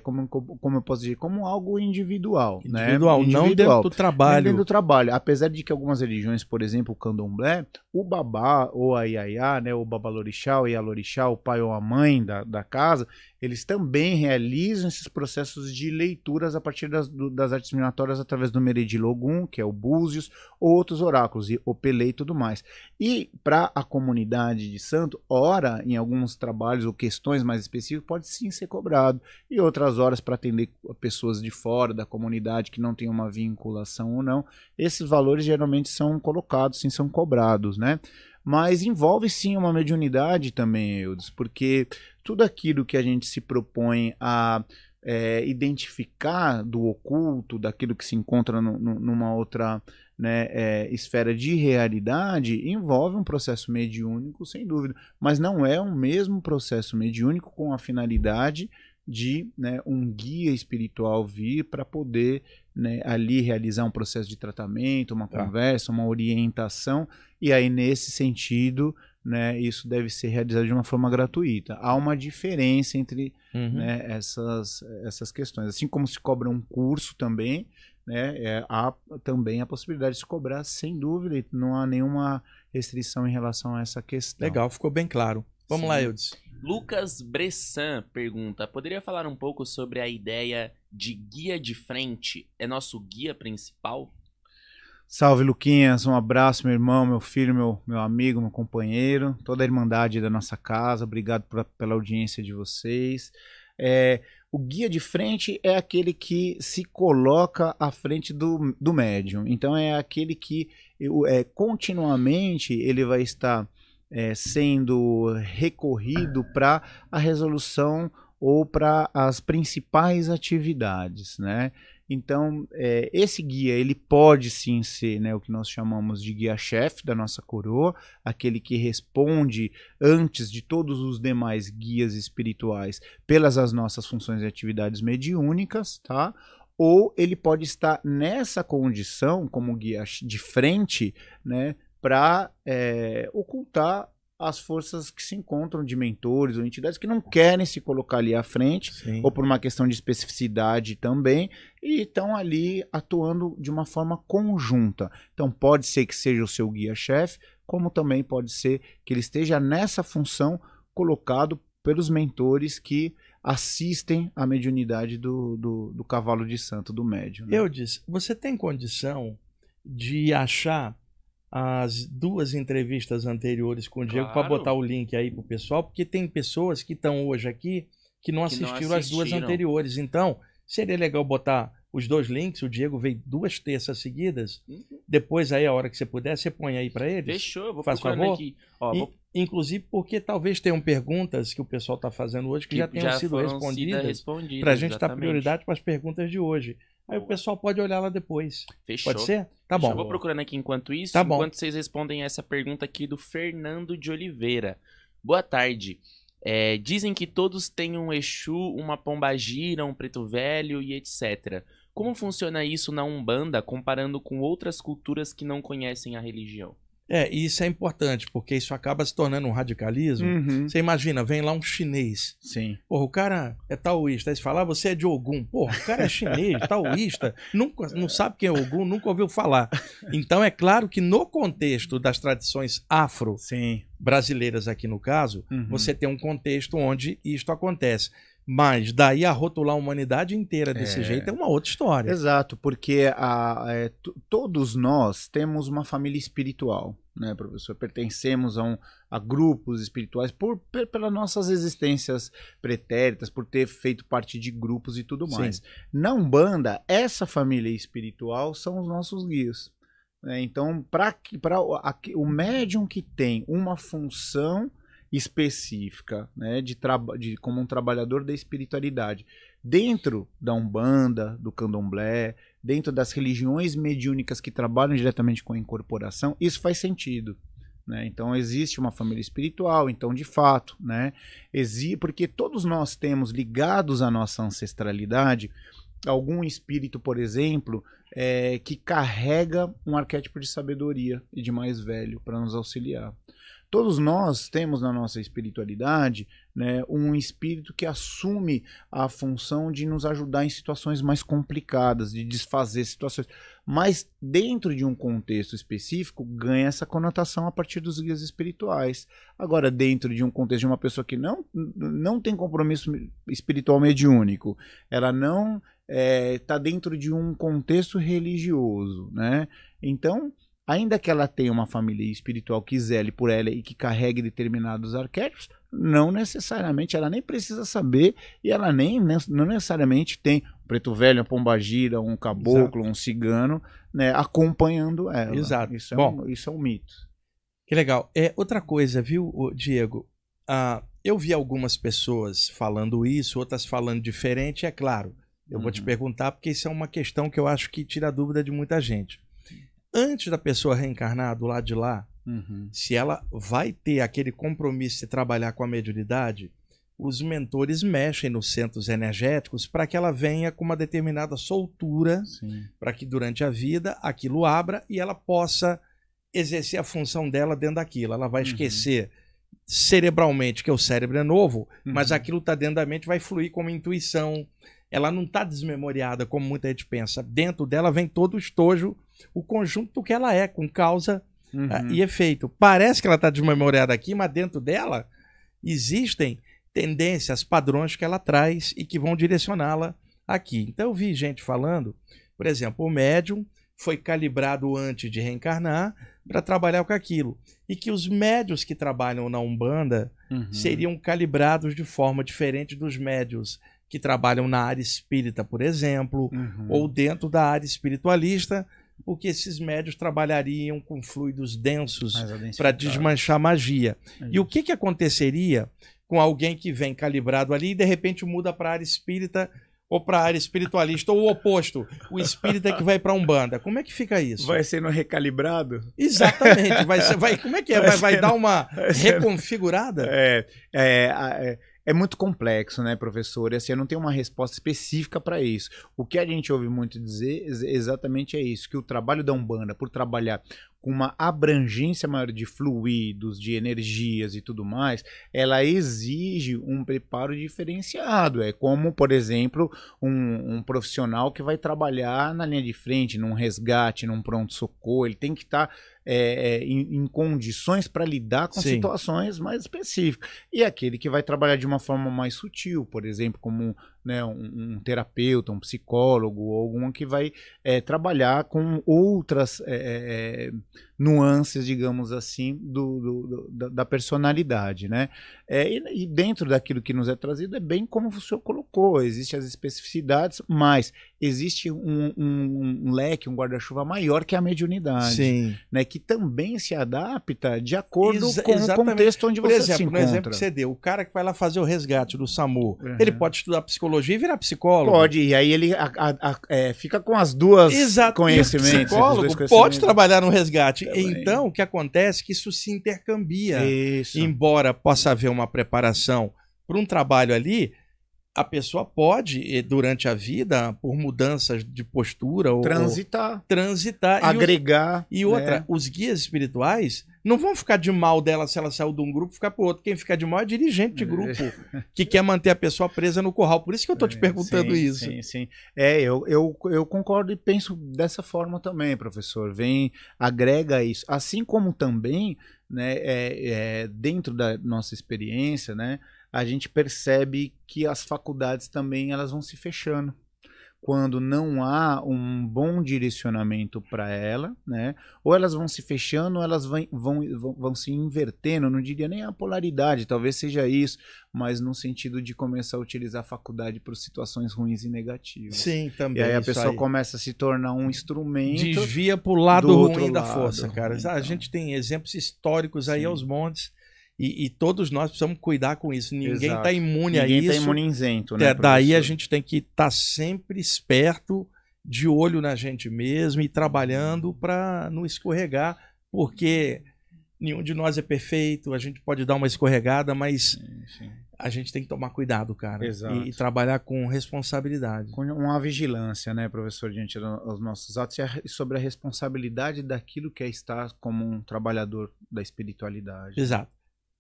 como eu posso dizer, como algo individual, né? Não dentro do trabalho. Dentro do trabalho. Apesar de que algumas religiões, por exemplo, o candomblé, o babá ou a iaiá, né, o babalorixá, o ialorixá, o pai ou a mãe da casa, eles também realizam esses processos de leituras a partir das artes divinatórias através do Meredi Logum, que é o Búzios, ou outros oráculos, e Opelê e tudo mais. E para a comunidade de santo, ora, em alguns trabalhos ou questões mais específicas, pode sim ser cobrado. E outras horas para atender pessoas de fora da comunidade que não tem uma vinculação ou não. Esses valores geralmente são colocados, sim, são cobrados, né? Mas envolve sim uma mediunidade também, Eudes, porque tudo aquilo que a gente se propõe a identificar do oculto, daquilo que se encontra numa outra, né, esfera de realidade, envolve um processo mediúnico, sem dúvida, mas não é um mesmo processo mediúnico com a finalidade de, né, um guia espiritual vir para poder, né, ali realizar um processo de tratamento, uma conversa, uma orientação, e aí nesse sentido, né, isso deve ser realizado de uma forma gratuita. Há uma diferença entre né, essas questões. Assim como se cobra um curso também, né, há também a possibilidade de se cobrar, sem dúvida, e não há nenhuma restrição em relação a essa questão. Legal, ficou bem claro. Vamos lá, Eudes. Lucas Bressan pergunta: poderia falar um pouco sobre a ideia de guia de frente? É nosso guia principal? Salve, Luquinhas, um abraço, meu irmão, meu filho, meu amigo, meu companheiro, toda a irmandade da nossa casa, obrigado pela audiência de vocês. O guia de frente é aquele que se coloca à frente do médium, então é aquele que continuamente ele vai estar sendo recorrido para a resolução ou para as principais atividades, né? Então, esse guia, ele pode sim ser, né, o que nós chamamos de guia-chefe da nossa coroa, aquele que responde antes de todos os demais guias espirituais pelas as nossas funções e atividades mediúnicas, tá? Ou ele pode estar nessa condição, como guia de frente, né, para ocultar as forças que se encontram de mentores ou entidades que não querem se colocar ali à frente, sim, ou por uma questão de especificidade também, e estão ali atuando de uma forma conjunta. Então pode ser que seja o seu guia-chefe, como também pode ser que ele esteja nessa função colocado pelos mentores que assistem à mediunidade do cavalo de santo, do médium, né? Eudes, você tem condição de achar as duas entrevistas anteriores com o Diego, para botar o link aí pro pessoal, porque tem pessoas que estão hoje aqui que não assistiram as duas anteriores. Então, seria legal botar os 2 links, o Diego veio 2 terças seguidas. Depois aí, a hora que você puder, você põe aí para eles. Fechou, eu vou Faz procurando favor. aqui. Ó, Inclusive porque talvez tenham perguntas que o pessoal está fazendo hoje que já tenham sido respondidas. Para a gente dar prioridade para as perguntas de hoje. Aí o pessoal pode olhar lá depois. Fechou. Pode ser? Tá bom. Eu vou procurando aqui enquanto isso, tá bom. Enquanto vocês respondem essa pergunta aqui do Fernando de Oliveira. Boa tarde. Dizem que todos têm um Exu, uma pombagira, um preto velho e etc. Como funciona isso na Umbanda, comparando com outras culturas que não conhecem a religião? E isso é importante, porque isso acaba se tornando um radicalismo. Você imagina, vem lá um chinês. Sim. Porra, o cara é taoísta. Aí você fala, você é de Ogum. Porra, o cara é chinês, taoísta, não sabe quem é Ogum, nunca ouviu falar. Então é claro que no contexto das tradições afro-brasileiras aqui no caso, você tem um contexto onde isto acontece. Mas daí a rotular a humanidade inteira desse jeito é uma outra história. Exato, porque todos nós temos uma família espiritual, né, professor? Pertencemos a grupos espirituais pelas nossas existências pretéritas, por ter feito parte de grupos e tudo mais. Na Umbanda, essa família espiritual são os nossos guias. Então, para o médium que tem uma função específica, né, como um trabalhador da espiritualidade, dentro da Umbanda, do Candomblé, dentro das religiões mediúnicas que trabalham diretamente com a incorporação, isso faz sentido. Né? Então existe uma família espiritual, então de fato, né, porque todos nós temos ligados à nossa ancestralidade algum espírito, por exemplo, que carrega um arquétipo de sabedoria e de mais velho para nos auxiliar. Todos nós temos na nossa espiritualidade, né, um espírito que assume a função de nos ajudar em situações mais complicadas, de desfazer situações. Mas dentro de um contexto específico, ganha essa conotação a partir dos guias espirituais. Agora, dentro de um contexto de uma pessoa que não tem compromisso espiritual mediúnico, ela não está dentro de um contexto religioso, né? Então, ainda que ela tenha uma família espiritual que zele por ela e que carregue determinados arquétipos, não necessariamente, ela nem precisa saber e ela não necessariamente tem um preto velho, uma pombagira, um caboclo, um cigano, né, acompanhando ela. Exato. Isso é um mito. Que legal. Outra coisa, viu, Diego? Eu vi algumas pessoas falando isso, outras falando diferente, é claro. Eu vou te perguntar porque isso é uma questão que eu acho que tira a dúvida de muita gente. Antes da pessoa reencarnar do lado de lá, se ela vai ter aquele compromisso de trabalhar com a mediunidade, os mentores mexem nos centros energéticos para que ela venha com uma determinada soltura, para que durante a vida aquilo abra e ela possa exercer a função dela dentro daquilo. Ela vai esquecer cerebralmente que o cérebro é novo, mas aquilo está dentro da mente, vai fluir como intuição. Ela não está desmemoriada como muita gente pensa. Dentro dela vem todo o estojo, o conjunto do que ela é, com causa e efeito. Parece que ela está desmemoriada aqui, mas dentro dela existem tendências, padrões que ela traz e que vão direcioná-la aqui. Então eu vi gente falando, por exemplo, o médium foi calibrado antes de reencarnar para trabalhar com aquilo. E que os médios que trabalham na Umbanda seriam calibrados de forma diferente dos médios que trabalham na área espírita, por exemplo, ou dentro da área espiritualista, porque esses médios trabalhariam com fluidos densos para desmanchar magia. E o que aconteceria com alguém que vem calibrado ali e de repente muda para a área espírita ou para a área espiritualista, ou o oposto, o espírita que vai para a Umbanda? Como é que fica isso? Vai sendo recalibrado? Exatamente. Como é que é? Vai dar uma reconfigurada? É muito complexo, né, professor? E assim, eu não tenho uma resposta específica para isso. O que a gente ouve muito dizer exatamente é isso, que o trabalho da Umbanda, por trabalhar com uma abrangência maior de fluidos, de energias e tudo mais, ela exige um preparo diferenciado. É como, por exemplo, um profissional que vai trabalhar na linha de frente, num resgate, num pronto-socorro. Ele tem que estar em condições para lidar com situações mais específicas. E aquele que vai trabalhar de uma forma mais sutil, por exemplo, como, né, um terapeuta, um psicólogo, ou algum que vai trabalhar com outras nuances, digamos assim, da personalidade, né? E dentro daquilo que nos é trazido, é bem como o senhor colocou, existem as especificidades, mas existe um leque, um guarda-chuva maior que a mediunidade, Sim. né? Que também se adapta de acordo com Exatamente. o contexto onde Por você exemplo, se no encontra. exemplo que você deu, o cara que vai lá fazer o resgate do SAMU, ele pode estudar psicologia e virar psicólogo? Pode, e aí ele fica com as duas conhecimentos. E o psicólogo pode trabalhar no resgate. Também. Então, o que acontece é que isso se intercambia. Isso. Embora possa haver uma preparação para um trabalho ali, a pessoa pode, durante a vida, por mudanças de postura, transitar, agregar. E outra, os guias espirituais não vão ficar de mal dela se ela saiu de um grupo e ficar para o outro. Quem fica de mal é dirigente de grupo, que quer manter a pessoa presa no curral. Por isso que eu estou te perguntando isso. Sim. Eu concordo e penso dessa forma também, professor. Agrega isso. Assim como também, né, dentro da nossa experiência, né, a gente percebe que as faculdades também elas vão se fechando. Quando não há um bom direcionamento para ela, né? Ou elas vão se fechando, ou elas vão se invertendo, não diria nem a polaridade, talvez seja isso, mas no sentido de começar a utilizar a faculdade para situações ruins e negativas. Sim, também. E aí a pessoa começa a se tornar um instrumento. Desvia para o lado ruim da força, cara. Então. A gente tem exemplos históricos aí aos montes. E todos nós precisamos cuidar com isso. Ninguém está imune a isso. Ninguém está imune isento, né? Daí a gente tem que estar sempre esperto, de olho na gente mesmo e trabalhando para não escorregar, porque nenhum de nós é perfeito, a gente pode dar uma escorregada, mas a gente tem que tomar cuidado, cara. E trabalhar com responsabilidade. Com uma vigilância, né, professor, diante dos nossos atos e sobre a responsabilidade daquilo que é estar como um trabalhador da espiritualidade. Exato.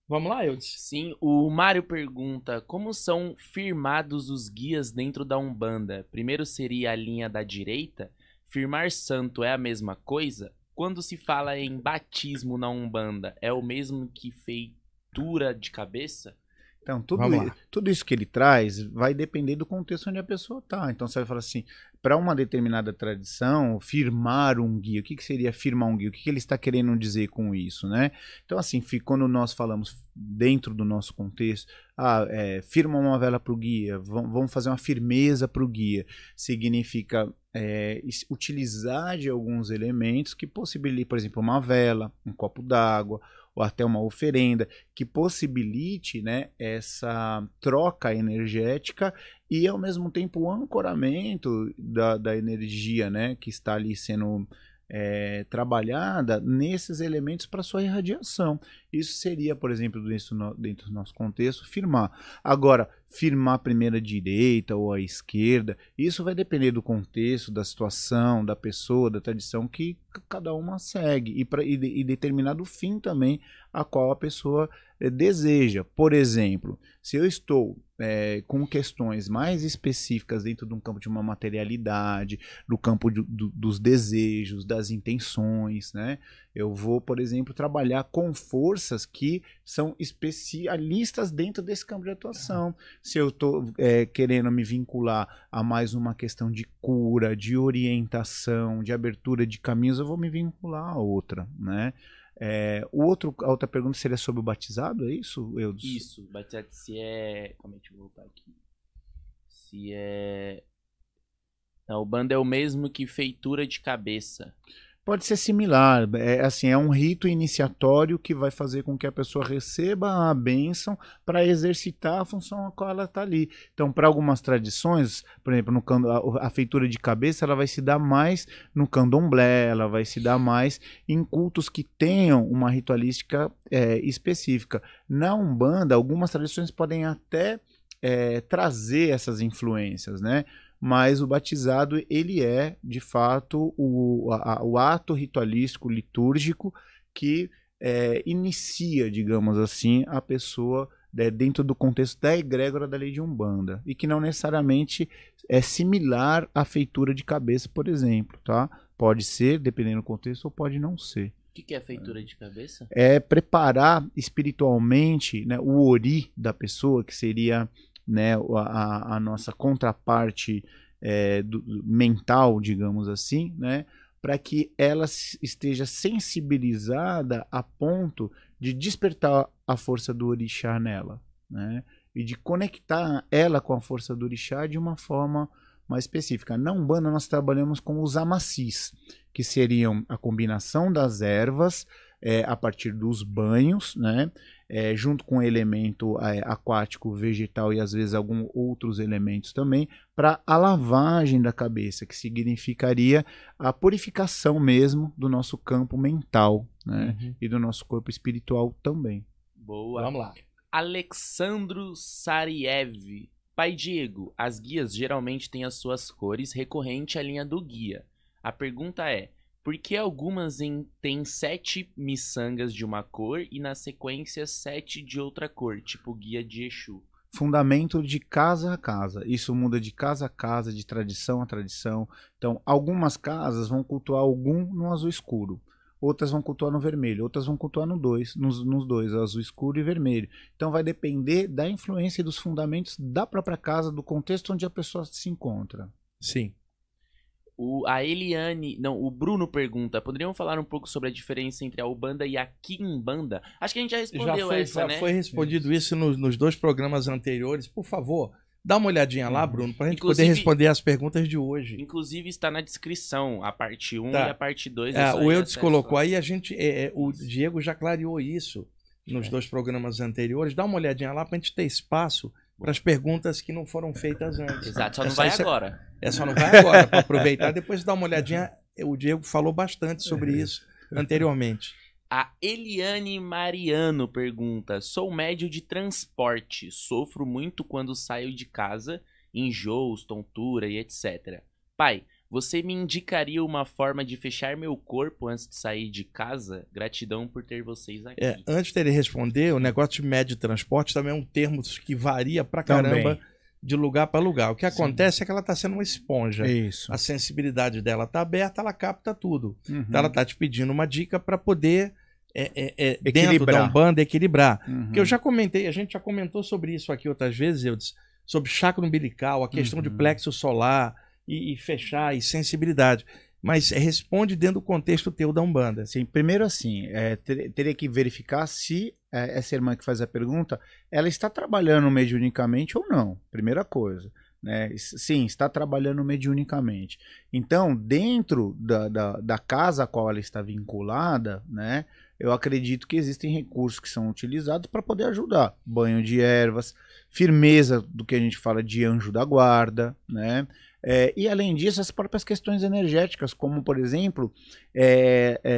Vamos lá, Eudes? Sim, o Mário pergunta, como são firmados os guias dentro da Umbanda? Primeiro seria a linha da direita? Firmar santo é a mesma coisa? Quando se fala em batismo na Umbanda, é o mesmo que feitura de cabeça? Então, tudo isso que ele traz vai depender do contexto onde a pessoa está. Então, você vai falar assim, para uma determinada tradição, firmar um guia. O que seria firmar um guia? O que ele está querendo dizer com isso, né? Então, assim, quando nós falamos dentro do nosso contexto, firma uma vela para o guia, vamos fazer uma firmeza para o guia. Significa utilizar de alguns elementos que possibilitem, por exemplo, uma vela, um copo d'água, ou até uma oferenda, que possibilite, né, essa troca energética e, ao mesmo tempo, o ancoramento da energia, né, que está ali sendo trabalhada nesses elementos para sua irradiação. Isso seria, por exemplo, dentro do nosso contexto, firmar. Agora, firmar a primeira direita ou a esquerda, isso vai depender do contexto, da situação, da pessoa, da tradição que cada uma segue e determinado fim também a qual a pessoa deseja. Por exemplo, se eu estou com questões mais específicas dentro de um campo de uma materialidade, do campo dos desejos, das intenções, né? Eu vou, por exemplo, trabalhar com forças que são especialistas dentro desse campo de atuação. Se eu estou querendo me vincular a mais uma questão de cura, de orientação, de abertura de caminhos, eu vou me vincular a outra, né? A outra pergunta seria sobre o batizado, é isso, Eudes? Isso, batizado se é... Como é que eu vou voltar aqui? Se é... Não, o bando é o mesmo que feitura de cabeça. Pode ser similar, é um rito iniciatório que vai fazer com que a pessoa receba a bênção para exercitar a função a qual ela está ali. Então, para algumas tradições, por exemplo, a feitura de cabeça, ela vai se dar mais no candomblé, ela vai se dar mais em cultos que tenham uma ritualística específica. Na Umbanda, algumas tradições podem até trazer essas influências, né? Mas o batizado, ele é, de fato, o ato ritualístico, litúrgico, que inicia, digamos assim, a pessoa dentro do contexto da egrégora da lei de Umbanda, e que não necessariamente é similar à feitura de cabeça, por exemplo, tá? Pode ser, dependendo do contexto, ou pode não ser. O que é feitura de cabeça? É preparar espiritualmente, né, o ori da pessoa, que seria... né, a nossa contraparte mental, digamos assim, né, para que ela esteja sensibilizada a ponto de despertar a força do orixá nela, né? E de conectar ela com a força do orixá de uma forma mais específica. Na Umbanda nós trabalhamos com os amacis, que seriam a combinação das ervas a partir dos banhos, né? Junto com o elemento aquático, vegetal e às vezes alguns outros elementos também, para a lavagem da cabeça, que significaria a purificação mesmo do nosso campo mental, né? E do nosso corpo espiritual também. Boa. Vamos lá. Alexandro Sariev. Pai Diego, as guias geralmente têm as suas cores recorrente à linha do guia. A pergunta é, por que algumas têm 7 miçangas de uma cor e na sequência 7 de outra cor, tipo guia de Exu? Fundamento de casa a casa. Isso muda de casa a casa, de tradição a tradição. Então, algumas casas vão cultuar algum no azul escuro. Outras vão cultuar no vermelho, outras vão cultuar nos dois, azul escuro e vermelho. Então vai depender da influência e dos fundamentos da própria casa, do contexto onde a pessoa se encontra. Sim. O Bruno pergunta, poderiam falar um pouco sobre a diferença entre a Umbanda e a Quimbanda? Acho que a gente já respondeu essa, né? Já foi respondido isso nos 2 programas anteriores. Por favor, dá uma olhadinha lá, Bruno, para a gente poder responder as perguntas de hoje. Inclusive está na descrição a parte 1 e a parte 2. O Eudes colocou aí, o Diego já clareou isso nos 2 programas anteriores. Dá uma olhadinha lá para a gente ter espaço para as perguntas que não foram feitas antes. Exato, só não vai agora. Só não vai agora, para aproveitar. Depois dá uma olhadinha. O Diego falou bastante sobre isso anteriormente. A Eliane Mariano pergunta, sou médio de transporte, sofro muito quando saio de casa, enjoos, tontura e etc. Pai, você me indicaria uma forma de fechar meu corpo antes de sair de casa? Gratidão por ter vocês aqui. Antes dele responder, o negócio de médio de transporte também é um termo que varia pra caramba de lugar para lugar. O que acontece é que ela está sendo uma esponja. Isso. A sensibilidade dela está aberta, ela capta tudo. Então ela está te pedindo uma dica para poder, dentro da Umbanda, equilibrar. Porque eu já comentei, a gente já comentou sobre isso aqui outras vezes, Eudes, sobre chakra umbilical, a questão de plexo solar, e fechar, e sensibilidade. Mas responde dentro do contexto teu da Umbanda. Sim, primeiro assim, teria que verificar se essa irmã que faz a pergunta, ela está trabalhando mediunicamente ou não, primeira coisa. Né? Sim, está trabalhando mediunicamente. Então, dentro da casa a qual ela está vinculada, né, eu acredito que existem recursos que são utilizados para poder ajudar. Banho de ervas, firmeza do que a gente fala de anjo da guarda, né? E além disso, as próprias questões energéticas, como por exemplo,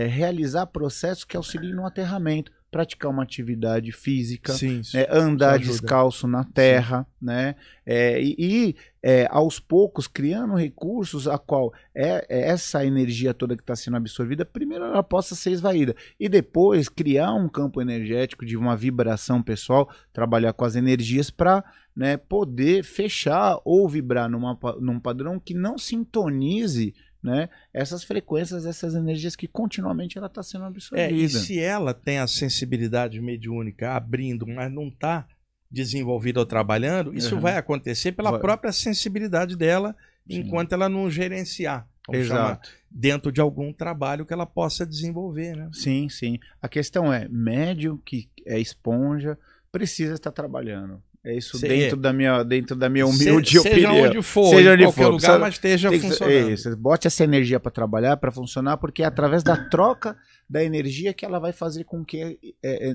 realizar processos que auxiliem no aterramento, praticar uma atividade física, sim, andar descalço na terra, né? Aos poucos criando recursos a qual essa energia toda que está sendo absorvida, primeiro ela possa ser esvaída e depois criar um campo energético de uma vibração pessoal, trabalhar com as energias para, né, poder fechar ou vibrar num padrão que não sintonize, né, essas frequências, essas energias que continuamente ela está sendo absorvida. E se ela tem a sensibilidade mediúnica abrindo, mas não está desenvolvida ou trabalhando, isso vai acontecer pela própria sensibilidade dela, enquanto ela não gerenciar, vamos chamar, dentro de algum trabalho que ela possa desenvolver, né? Sim, sim. A questão é, médium que é esponja precisa estar trabalhando. É isso dentro da minha humilde opinião. Seja onde for, seja onde for, lugar, mas esteja funcionando. Isso, bote essa energia para trabalhar, para funcionar, porque é através da troca da energia que ela vai fazer com que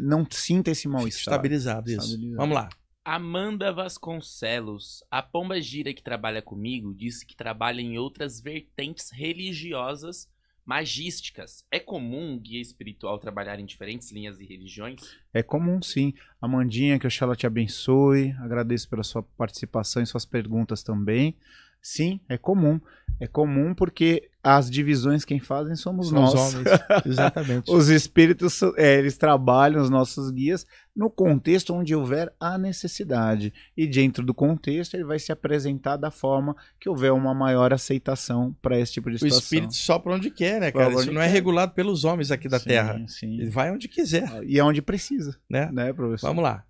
não sinta esse mal-estar. Estabilizado, isso. Vamos lá. Amanda Vasconcelos. A Pomba Gira que trabalha comigo disse que trabalha em outras vertentes religiosas magísticas. É comum um guia espiritual trabalhar em diferentes linhas e religiões? É comum, sim. Amandinha, que Oxalá te abençoe. Agradeço pela sua participação e suas perguntas também. Sim, é comum. É comum porque as divisões quem fazem somos nós. Homens. Exatamente. Os espíritos, eles trabalham, os nossos guias, no contexto onde houver a necessidade. E dentro do contexto ele vai se apresentar da forma que houver uma maior aceitação para esse tipo de situação. O espírito sopra onde quer, né, cara? Isso não é regulado pelos homens aqui da Terra. Sim. Ele vai onde quiser. E é onde precisa, né professor? Vamos lá.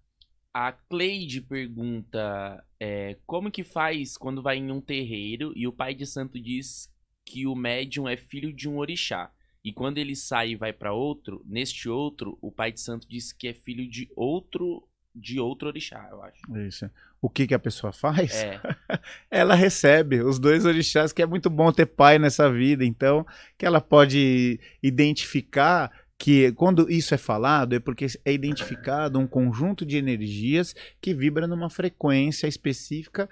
A Cleide pergunta, como que faz quando vai em um terreiro e o pai de santo diz que o médium é filho de um orixá. E quando ele sai e vai para outro, neste outro, o pai de santo diz que é filho de outro orixá, eu acho. Isso. O que a pessoa faz? É. Ela recebe os dois orixás, que é muito bom ter pai nessa vida. Então, que ela pode identificar que quando isso é falado é porque é identificado um conjunto de energias que vibra numa frequência específica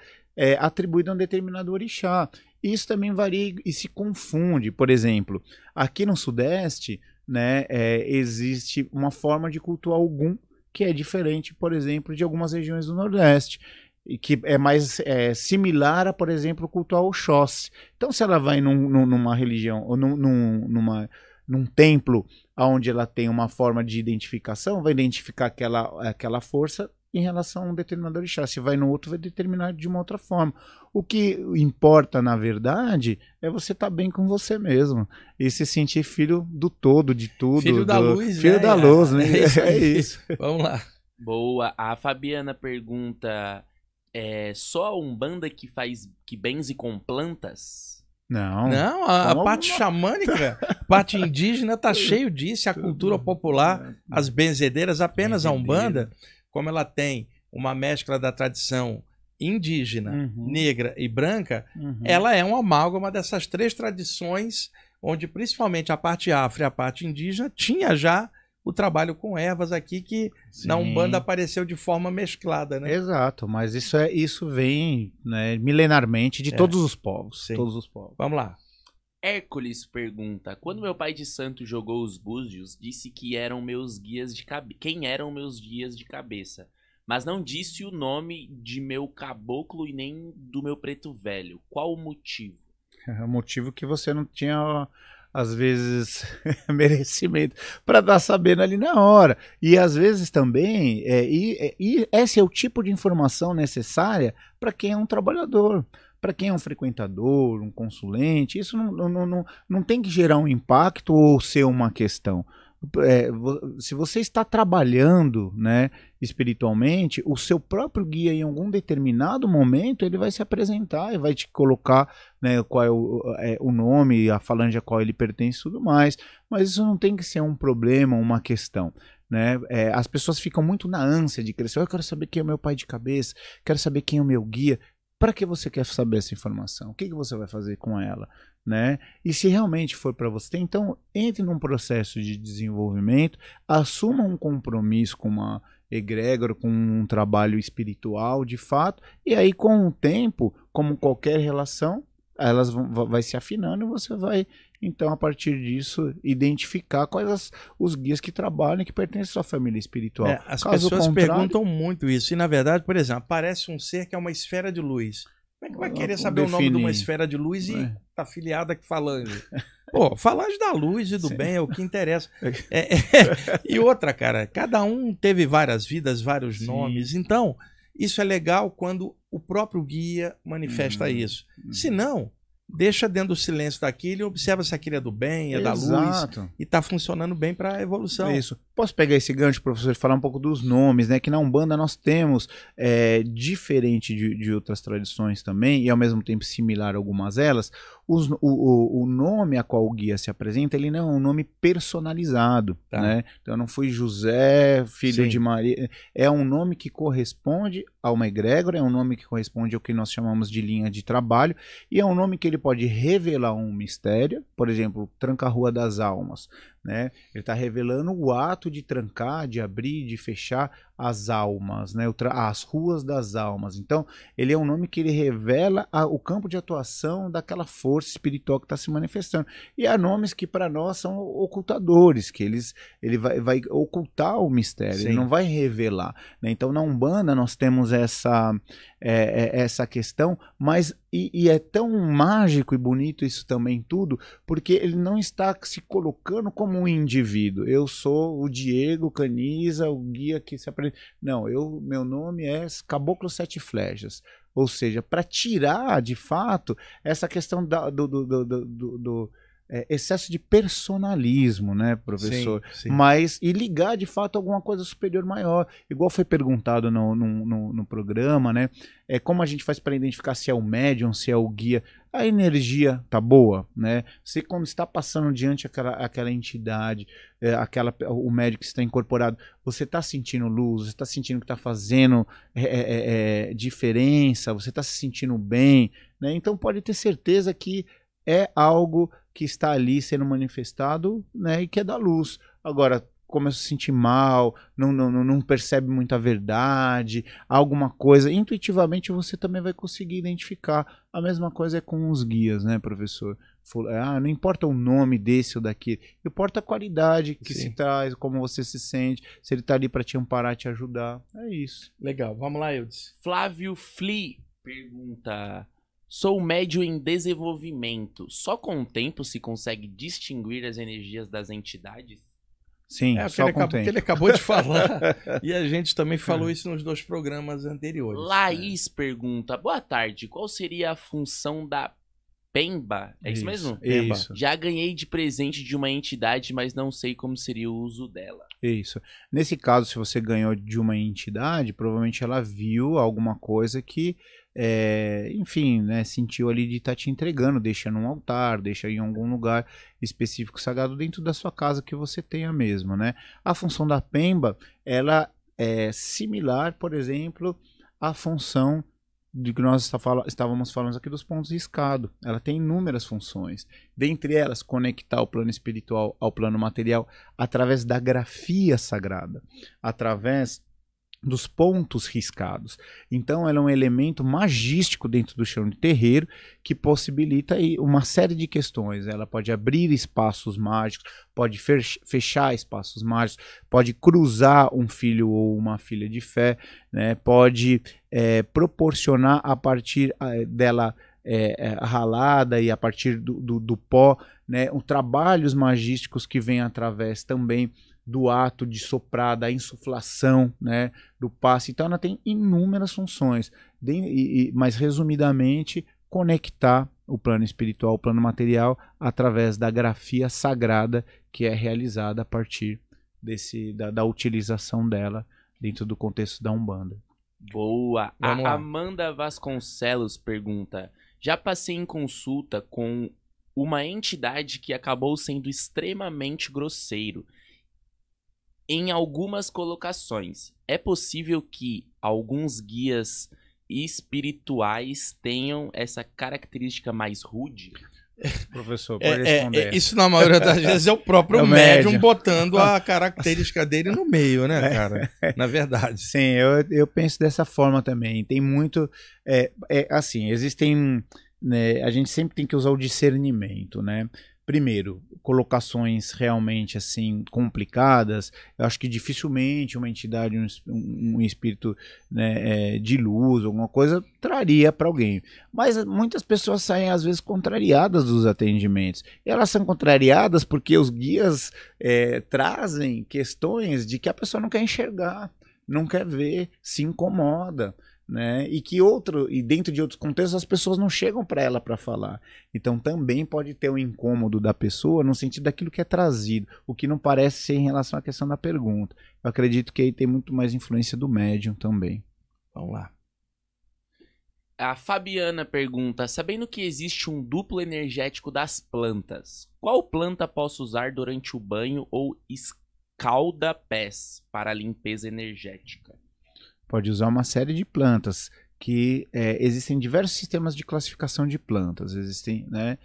atribuída a um determinado orixá. Isso também varia e se confunde. Por exemplo, aqui no Sudeste, né, existe uma forma de cultuar Ogum que é diferente, por exemplo, de algumas regiões do Nordeste, e que é mais similar a, por exemplo, cultuar Oxóssi. Então, se ela vai numa religião ou num templo onde ela tem uma forma de identificação, vai identificar aquela força em relação a um determinado orixá. Se vai no outro, vai determinar de uma outra forma. O que importa, na verdade, é você estar bem com você mesmo e se sentir filho do todo, de tudo. Filho da luz, filho da luz, né? É isso. Vamos lá. Boa. A Fabiana pergunta, só a Umbanda que benze com plantas? Não, a parte xamânica, a parte indígena tá cheio disso, a cultura popular, as benzedeiras, apenas a Umbanda, como ela tem uma mescla da tradição indígena, negra e branca, ela é uma amálgama dessas três tradições, onde principalmente a parte afro e a parte indígena tinha já o trabalho com ervas aqui, que na Umbanda apareceu de forma mesclada, né? Exato, mas isso vem, né, milenarmente de todos os povos. Sim. Todos os povos. Vamos lá. Hércules pergunta, quando meu pai de santo jogou os búzios, disse que eram meus guias de quem eram meus guias de cabeça, mas não disse o nome de meu caboclo e nem do meu preto velho. Qual o motivo? É o motivo que você não tinha, às vezes, merecimento para estar sabendo ali na hora. E às vezes também, esse é o tipo de informação necessária para quem é um trabalhador. Para quem é um frequentador, um consulente, isso não tem que gerar um impacto ou ser uma questão. Se você está trabalhando, né, espiritualmente, o seu próprio guia em algum determinado momento ele vai se apresentar e vai te colocar, né, qual é o nome, a falange a qual ele pertence e tudo mais, mas isso não tem que ser um problema, uma questão. Né? As pessoas ficam muito na ânsia de crescer. Eu quero saber quem é o meu pai de cabeça, quero saber quem é o meu guia. Para que você quer saber essa informação? O que você vai fazer com ela? Né? E se realmente for para você, então entre num processo de desenvolvimento, assuma um compromisso com uma egrégora, com um trabalho espiritual de fato, e aí com o tempo, como qualquer relação, elas vai se afinando e você vai, então, a partir disso, identificar quais os guias que trabalham e que pertencem à sua família espiritual. As pessoas perguntam muito isso. E, na verdade, por exemplo, aparece um ser que é uma esfera de luz. Como é que vai querer saber o nome de uma esfera de luz e tá afiliada com falange? Pô, falange da luz e do bem é o que interessa. E outra, cara, cada um teve várias vidas, vários nomes. Então, isso é legal quando o próprio guia manifesta isso. Se não, deixa dentro do silêncio daquilo e observa se aquilo é do bem, é da luz e está funcionando bem para a evolução. Isso. Posso pegar esse gancho, professor, e falar um pouco dos nomes, né? Que na Umbanda nós temos, diferente de outras tradições também, e ao mesmo tempo similar a algumas delas, o nome a qual o guia se apresenta, ele não é um nome personalizado, né? Então eu não fui José, filho de Maria. É um nome que corresponde a uma egrégora, é um nome que corresponde ao que nós chamamos de linha de trabalho, e é um nome que ele pode revelar um mistério, por exemplo, Tranca-Rua das Almas, né? Ele está revelando o ato de trancar, de abrir, de fechar as almas, né? As ruas das almas. Então, ele é um nome que ele revela o campo de atuação daquela força espiritual que está se manifestando. E há nomes que para nós são ocultadores, que ele vai ocultar o mistério, ele não vai revelar, né? Então, na Umbanda nós temos essa questão, mas e é tão mágico e bonito isso também tudo, porque ele não está se colocando como um indivíduo. Eu sou o Diego Caniza, o guia que se apresenta. Não, meu nome é Caboclo Sete Flechas. Ou seja, para tirar de fato essa questão do excesso de personalismo, né, professor? Sim. Mas e ligar de fato a alguma coisa superior maior, igual foi perguntado no programa, né? Como a gente faz para identificar se é o médium, se é o guia? A energia tá boa, né? Você, quando está passando diante aquela entidade, o médico que está incorporado, você está sentindo luz, você está sentindo que está fazendo diferença, você está se sentindo bem, né? Então pode ter certeza que é algo que está ali sendo manifestado, né? E que é da luz. Agora, começa a se sentir mal, não percebe muita verdade, alguma coisa, intuitivamente você também vai conseguir identificar. A mesma coisa é com os guias, né, professor? Não importa o nome desse ou daquele, importa a qualidade que se traz, como você se sente, se ele está ali para te amparar, te ajudar. É isso. Legal, vamos lá, Eudes. Flávio Flea pergunta: sou médium em desenvolvimento, só com o tempo se consegue distinguir as energias das entidades? Sim, só com o tempo. Ele acabou de falar e a gente também falou isso nos 2 programas anteriores. Laís pergunta: boa tarde, qual seria a função da Pemba? É isso mesmo? Isso. Já ganhei de presente de uma entidade, mas não sei como seria o uso dela. Isso. Nesse caso, se você ganhou de uma entidade, provavelmente ela viu alguma coisa que, enfim, né, sentiu ali de estar te entregando, deixa num altar, deixa em algum lugar específico sagrado dentro da sua casa que você tenha mesmo, né? A função da Pemba, ela é similar, por exemplo, à função de que nós estávamos falando aqui dos pontos riscados. Ela tem inúmeras funções. Dentre elas, conectar o plano espiritual ao plano material através da grafia sagrada, através dos pontos riscados. Então ela é um elemento magístico dentro do chão de terreiro que possibilita aí uma série de questões. Ela pode abrir espaços mágicos, pode fechar espaços mágicos, pode cruzar um filho ou uma filha de fé, né? Pode proporcionar a partir dela ralada e a partir do pó, né? Trabalhos magísticos que vêm através também do ato de soprar, da insuflação, né, do passe. Então ela tem inúmeras funções, mas resumidamente conectar o plano espiritual ao plano material através da grafia sagrada que é realizada a partir da utilização dela dentro do contexto da Umbanda. Boa! A Amanda Vasconcelos pergunta: já passei em consulta com uma entidade que acabou sendo extremamente grosseiro em algumas colocações. É possível que alguns guias espirituais tenham essa característica mais rude? Professor, pode responder. Isso na maioria das vezes é o próprio médium botando a característica dele no meio, né, cara? Na verdade. Sim, eu penso dessa forma também. Tem muito... assim, existem... Né, a gente sempre tem que usar o discernimento, né? Primeiro, colocações realmente assim complicadas, eu acho que dificilmente uma entidade, um espírito, né, de luz, alguma coisa, traria para alguém. Mas muitas pessoas saem às vezes contrariadas dos atendimentos. E elas são contrariadas porque os guias trazem questões de que a pessoa não quer enxergar, não quer ver, se incomoda. Né? E dentro de outros contextos as pessoas não chegam para ela para falar. Então também pode ter um incômodo da pessoa no sentido daquilo que é trazido, o que não parece ser em relação à questão da pergunta. Eu acredito que aí tem muito mais influência do médium também. Vamos lá. A Fabiana pergunta: sabendo que existe um duplo energético das plantas, qual planta posso usar durante o banho ou escalda-pés para limpeza energética? Pode usar uma série de plantas, que existem diversos sistemas de classificação de plantas. Existem, né?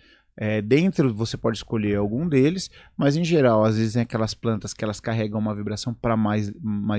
Dentro você pode escolher algum deles, mas em geral, às vezes tem aquelas plantas que elas carregam uma vibração para mais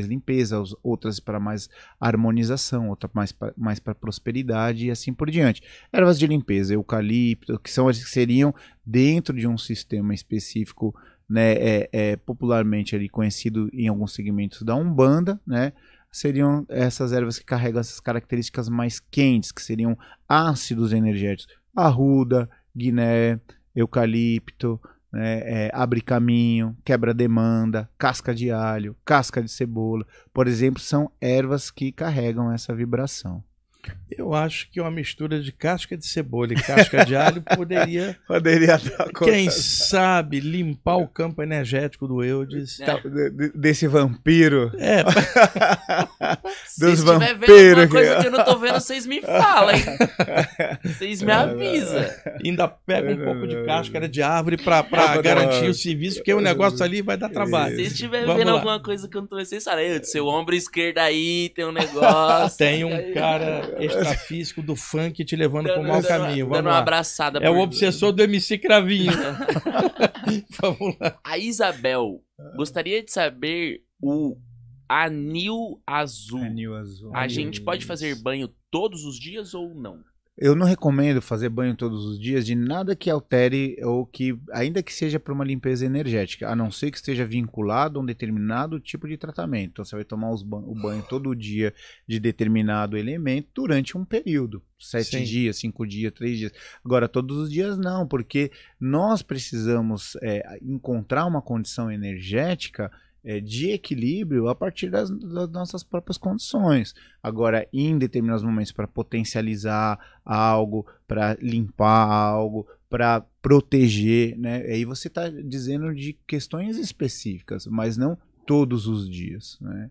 limpeza, outras para mais harmonização, outras mais para prosperidade e assim por diante. Ervas de limpeza, eucalipto, que são as que seriam dentro de um sistema específico, né? Popularmente ali conhecido em alguns segmentos da Umbanda, né? Seriam essas ervas que carregam essas características mais quentes, que seriam ácidos energéticos. Arruda, guiné, eucalipto, né, abre caminho, quebra demanda, casca de alho, casca de cebola, por exemplo, são ervas que carregam essa vibração. Eu acho que uma mistura de casca de cebola e casca de alho poderia dar conta. Quem sabe limpar o campo energético do Eudes. Desse vampiro. Se estiver vendo alguma coisa que eu não tô vendo, vocês me falam, hein? Vocês me avisam. Ainda pega um pouco de cáscara de árvore pra garantir o serviço, porque o negócio ali vai dar trabalho. Se estiver vendo alguma coisa que eu não tô vendo, vocês falam, seu ombro esquerdo aí tem um negócio. Tem um cara extrafísico do funk te levando pro mau caminho. Vamos dando lá. uma abraçada. É o obsessor do MC Cravinho. Vamos lá. A Isabel gostaria de saber o anil azul. A gente pode fazer banho todos os dias ou não? Eu não recomendo fazer banho todos os dias de nada que altere ou que, ainda que seja para uma limpeza energética, a não ser que esteja vinculado a um determinado tipo de tratamento. Então você vai tomar o banho todo dia de determinado elemento durante um período. 7 dias, 5 dias, 3 dias. Agora, todos os dias não, porque nós precisamos encontrar uma condição energética de equilíbrio a partir das nossas próprias condições. Agora, em determinados momentos, para potencializar algo, para limpar algo, para proteger, né? Aí você está dizendo de questões específicas, mas não todos os dias, né?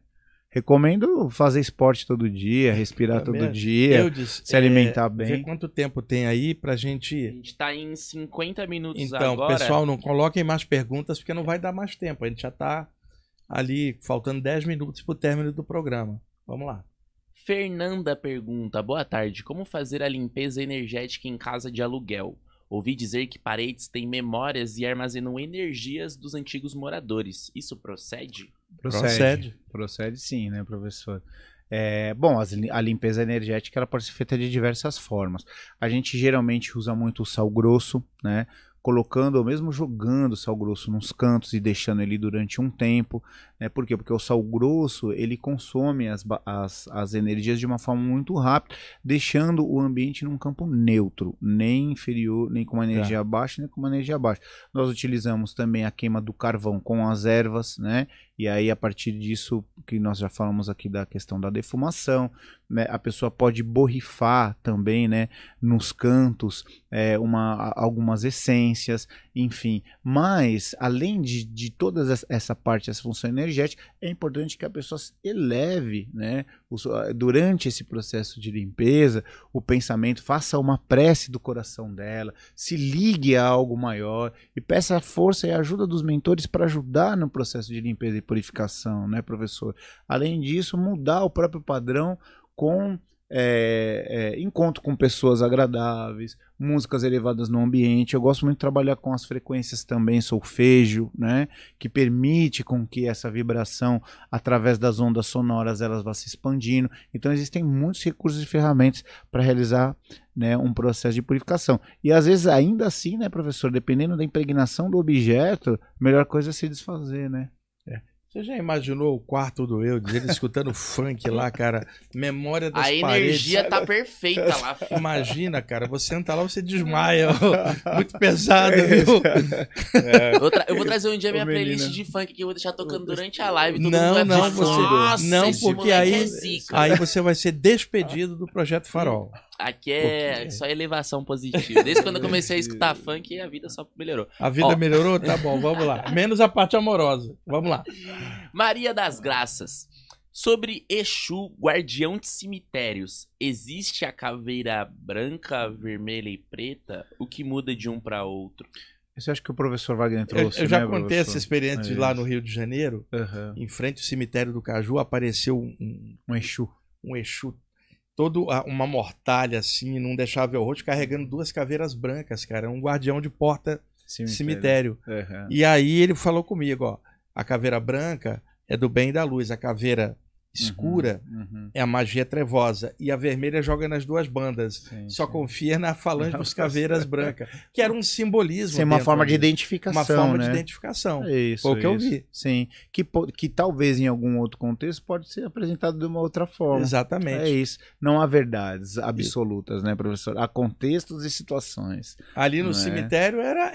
Recomendo fazer esporte todo dia, respirar todo dia, se alimentar bem. Ver quanto tempo tem aí pra gente... A gente tá em 50 minutos então, agora. Pessoal, não coloquem mais perguntas, porque não vai dar mais tempo. A gente já tá ali, faltando 10 minutos pro término do programa. Vamos lá. Fernanda pergunta, boa tarde, como fazer a limpeza energética em casa de aluguel? Ouvi dizer que paredes têm memórias e armazenam energias dos antigos moradores. Isso procede? Procede sim, né, professor? Bom, a limpeza energética ela pode ser feita de diversas formas. A gente geralmente usa muito o sal grosso, né? Colocando ou mesmo jogando sal grosso nos cantos e deixando ele durante um tempo, né? Por quê? Porque o sal grosso ele consome as energias de uma forma muito rápida, deixando o ambiente num campo neutro, nem inferior, nem com uma energia baixa, nem com uma energia baixa. Nós utilizamos também a queima do carvão com as ervas, né? E aí a partir disso que nós já falamos aqui da questão da defumação, né? A pessoa pode borrifar também, né? Nos cantos algumas essências, enfim. Mas além de toda essa parte, essa função energética, é importante que a pessoa eleve, né? Durante esse processo de limpeza, o pensamento, faça uma prece do coração dela, se ligue a algo maior e peça a força e a ajuda dos mentores para ajudar no processo de limpeza e purificação, né, professor? Além disso, mudar o próprio padrão com encontro com pessoas agradáveis, músicas elevadas no ambiente. Eu gosto muito de trabalhar com as frequências também, solfejo, né, que permite com que essa vibração, através das ondas sonoras, elas vá se expandindo. Então existem muitos recursos e ferramentas para realizar, né, um processo de purificação. E às vezes, ainda assim, né, professor, dependendo da impregnação do objeto, a melhor coisa é se desfazer, né? Você já imaginou o quarto do Eudes, ele escutando funk lá, cara? Memória das paredes. A energia tá perfeita lá. Imagina, cara, você entra lá, você desmaia. Muito pesado, viu? Eu vou trazer um dia minha playlist de funk que eu vou deixar tocando durante a live. Todo não, mundo vai falar, não, porque aí é você vai ser despedido do Projeto Farol. Aqui é só elevação positiva. Desde quando eu comecei a escutar funk, a vida só melhorou. A vida melhorou? Tá bom, vamos lá. Menos a parte amorosa. Vamos lá. Maria das Graças. Sobre Exu, guardião de cemitérios, existe a caveira branca, vermelha e preta? O que muda de um para outro? Isso eu acho que o professor Wagner trouxe. Eu já contei essa experiência lá no Rio de Janeiro. Em frente ao cemitério do Caju, apareceu um Exu. Um Exu. Uma mortalha assim, não deixava ver o rosto, carregando 2 caveiras brancas, cara. Um guardião de porta cemitério. E aí ele falou comigo, ó. A caveira branca é do bem e da luz. A caveira escura é a magia trevosa. E a vermelha joga nas 2 bandas. Só confia na falange dos caveiras brancas. Que era um simbolismo. Sim, uma forma de identificação. Uma forma de identificação. Foi o que eu vi. Sim. Que talvez em algum outro contexto pode ser apresentado de uma outra forma. Exatamente. É isso. Não há verdades absolutas, né, professor? Há contextos e situações. Ali no cemitério era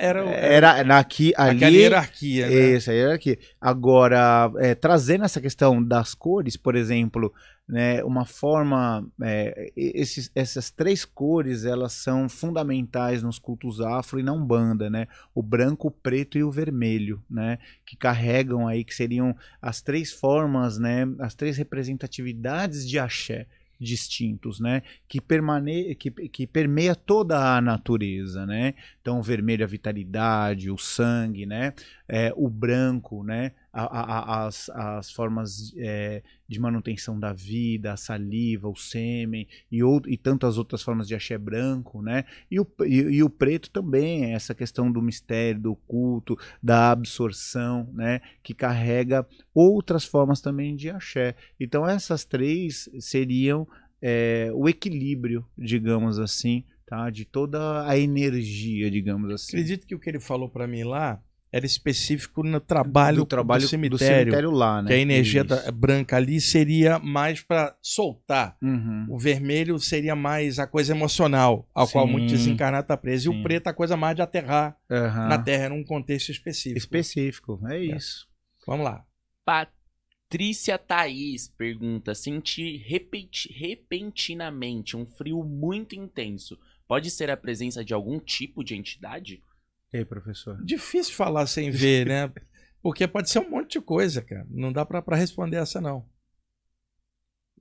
aquela hierarquia, né? Isso, a hierarquia. Agora, trazendo essa questão das cores, por exemplo, né, uma forma... essas 3 cores, elas são fundamentais nos cultos afro e na Umbanda, né? O branco, o preto e o vermelho, né? Que carregam aí, que seriam as 3 formas, né? As 3 representatividades de axé distintos, né? Que permeia toda a natureza, né? Então o vermelho é a vitalidade, o sangue, né? O branco, né? As formas de manutenção da vida, a saliva, o sêmen e tantas outras formas de axé branco, né? E o preto também é essa questão do mistério, do culto, da absorção, né? Que carrega outras formas também de axé. Então essas 3 seriam o equilíbrio, digamos assim, tá? De toda a energia, digamos assim. Acredito que o que ele falou para mim lá era específico no trabalho do cemitério lá, né? Que a energia branca ali seria mais para soltar. O vermelho seria mais a coisa emocional, ao qual muito desencarnado está preso. E o preto a coisa mais de aterrar na Terra, num contexto específico. É isso. Vamos lá. Patrícia Thaís pergunta: sentir repentinamente um frio muito intenso pode ser a presença de algum tipo de entidade? E aí, professor? Difícil falar sem ver, né? Porque pode ser um monte de coisa, cara. Não dá pra responder essa, não.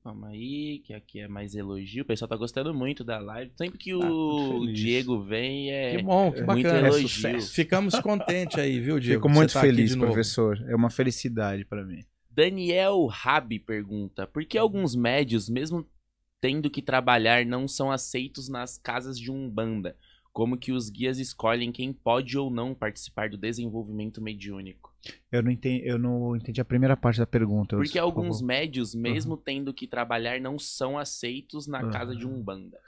Vamos aí, que aqui é mais elogio. O pessoal tá gostando muito da live. Sempre que o Diego vem, que bom, que muito bacana. elogio. Ficamos contentes aí, viu, Diego? Fico muito feliz, professor. É uma felicidade pra mim. Daniel Rabi pergunta: por que alguns médios, mesmo tendo que trabalhar, não são aceitos nas casas de Umbanda? Como que os guias escolhem quem pode ou não participar do desenvolvimento mediúnico? Eu não entendi a primeira parte da pergunta. Porque alguns médios, mesmo tendo que trabalhar, não são aceitos na casa de Umbanda.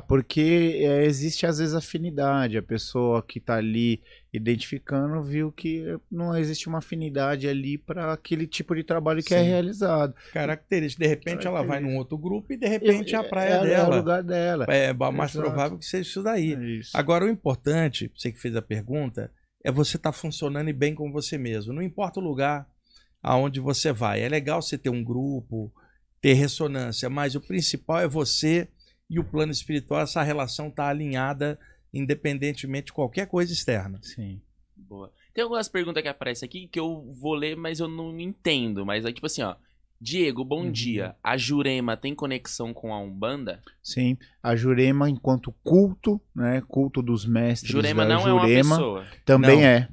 Porque existe às vezes afinidade. A pessoa que está ali identificando viu que não existe uma afinidade ali para aquele tipo de trabalho que é realizado. Característica. De repente ela vai num outro grupo e de repente a praia dela. É o lugar dela. É mais provável que seja isso daí. Agora o importante, você que fez a pergunta, é você estar funcionando e bem com você mesmo. Não importa o lugar aonde você vai. É legal você ter um grupo, ter ressonância, mas o principal é você e o plano espiritual, essa relação tá alinhada independentemente de qualquer coisa externa. Sim. Boa. Tem algumas perguntas que aparecem aqui que eu vou ler, mas eu não entendo. Mas é tipo assim, ó. Diego, bom dia. A Jurema tem conexão com a Umbanda? Sim, a Jurema enquanto culto, né? Culto dos mestres. Jurema não é uma pessoa. Também é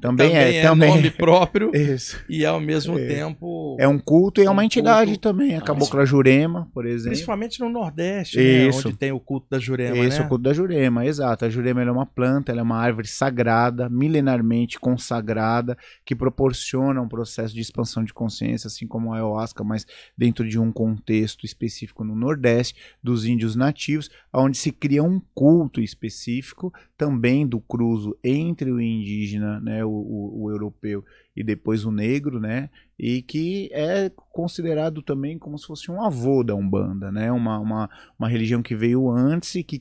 nome próprio. Isso. E ao mesmo tempo é um culto e é uma entidade também. A Cabocla Jurema, por exemplo. Principalmente no Nordeste, né? Onde tem o culto da Jurema, o culto da Jurema, exato. A Jurema é uma planta, ela é uma árvore sagrada, milenarmente consagrada, que proporciona um processo de expansão de consciência, assim como a ayahuasca, mas dentro de um contexto específico no Nordeste, dos índios nativos, onde se cria um culto específico também do cruzo entre o indígena, né, o europeu e depois o negro, né, e que é considerado também como se fosse um avô da Umbanda, né, uma religião que veio antes e que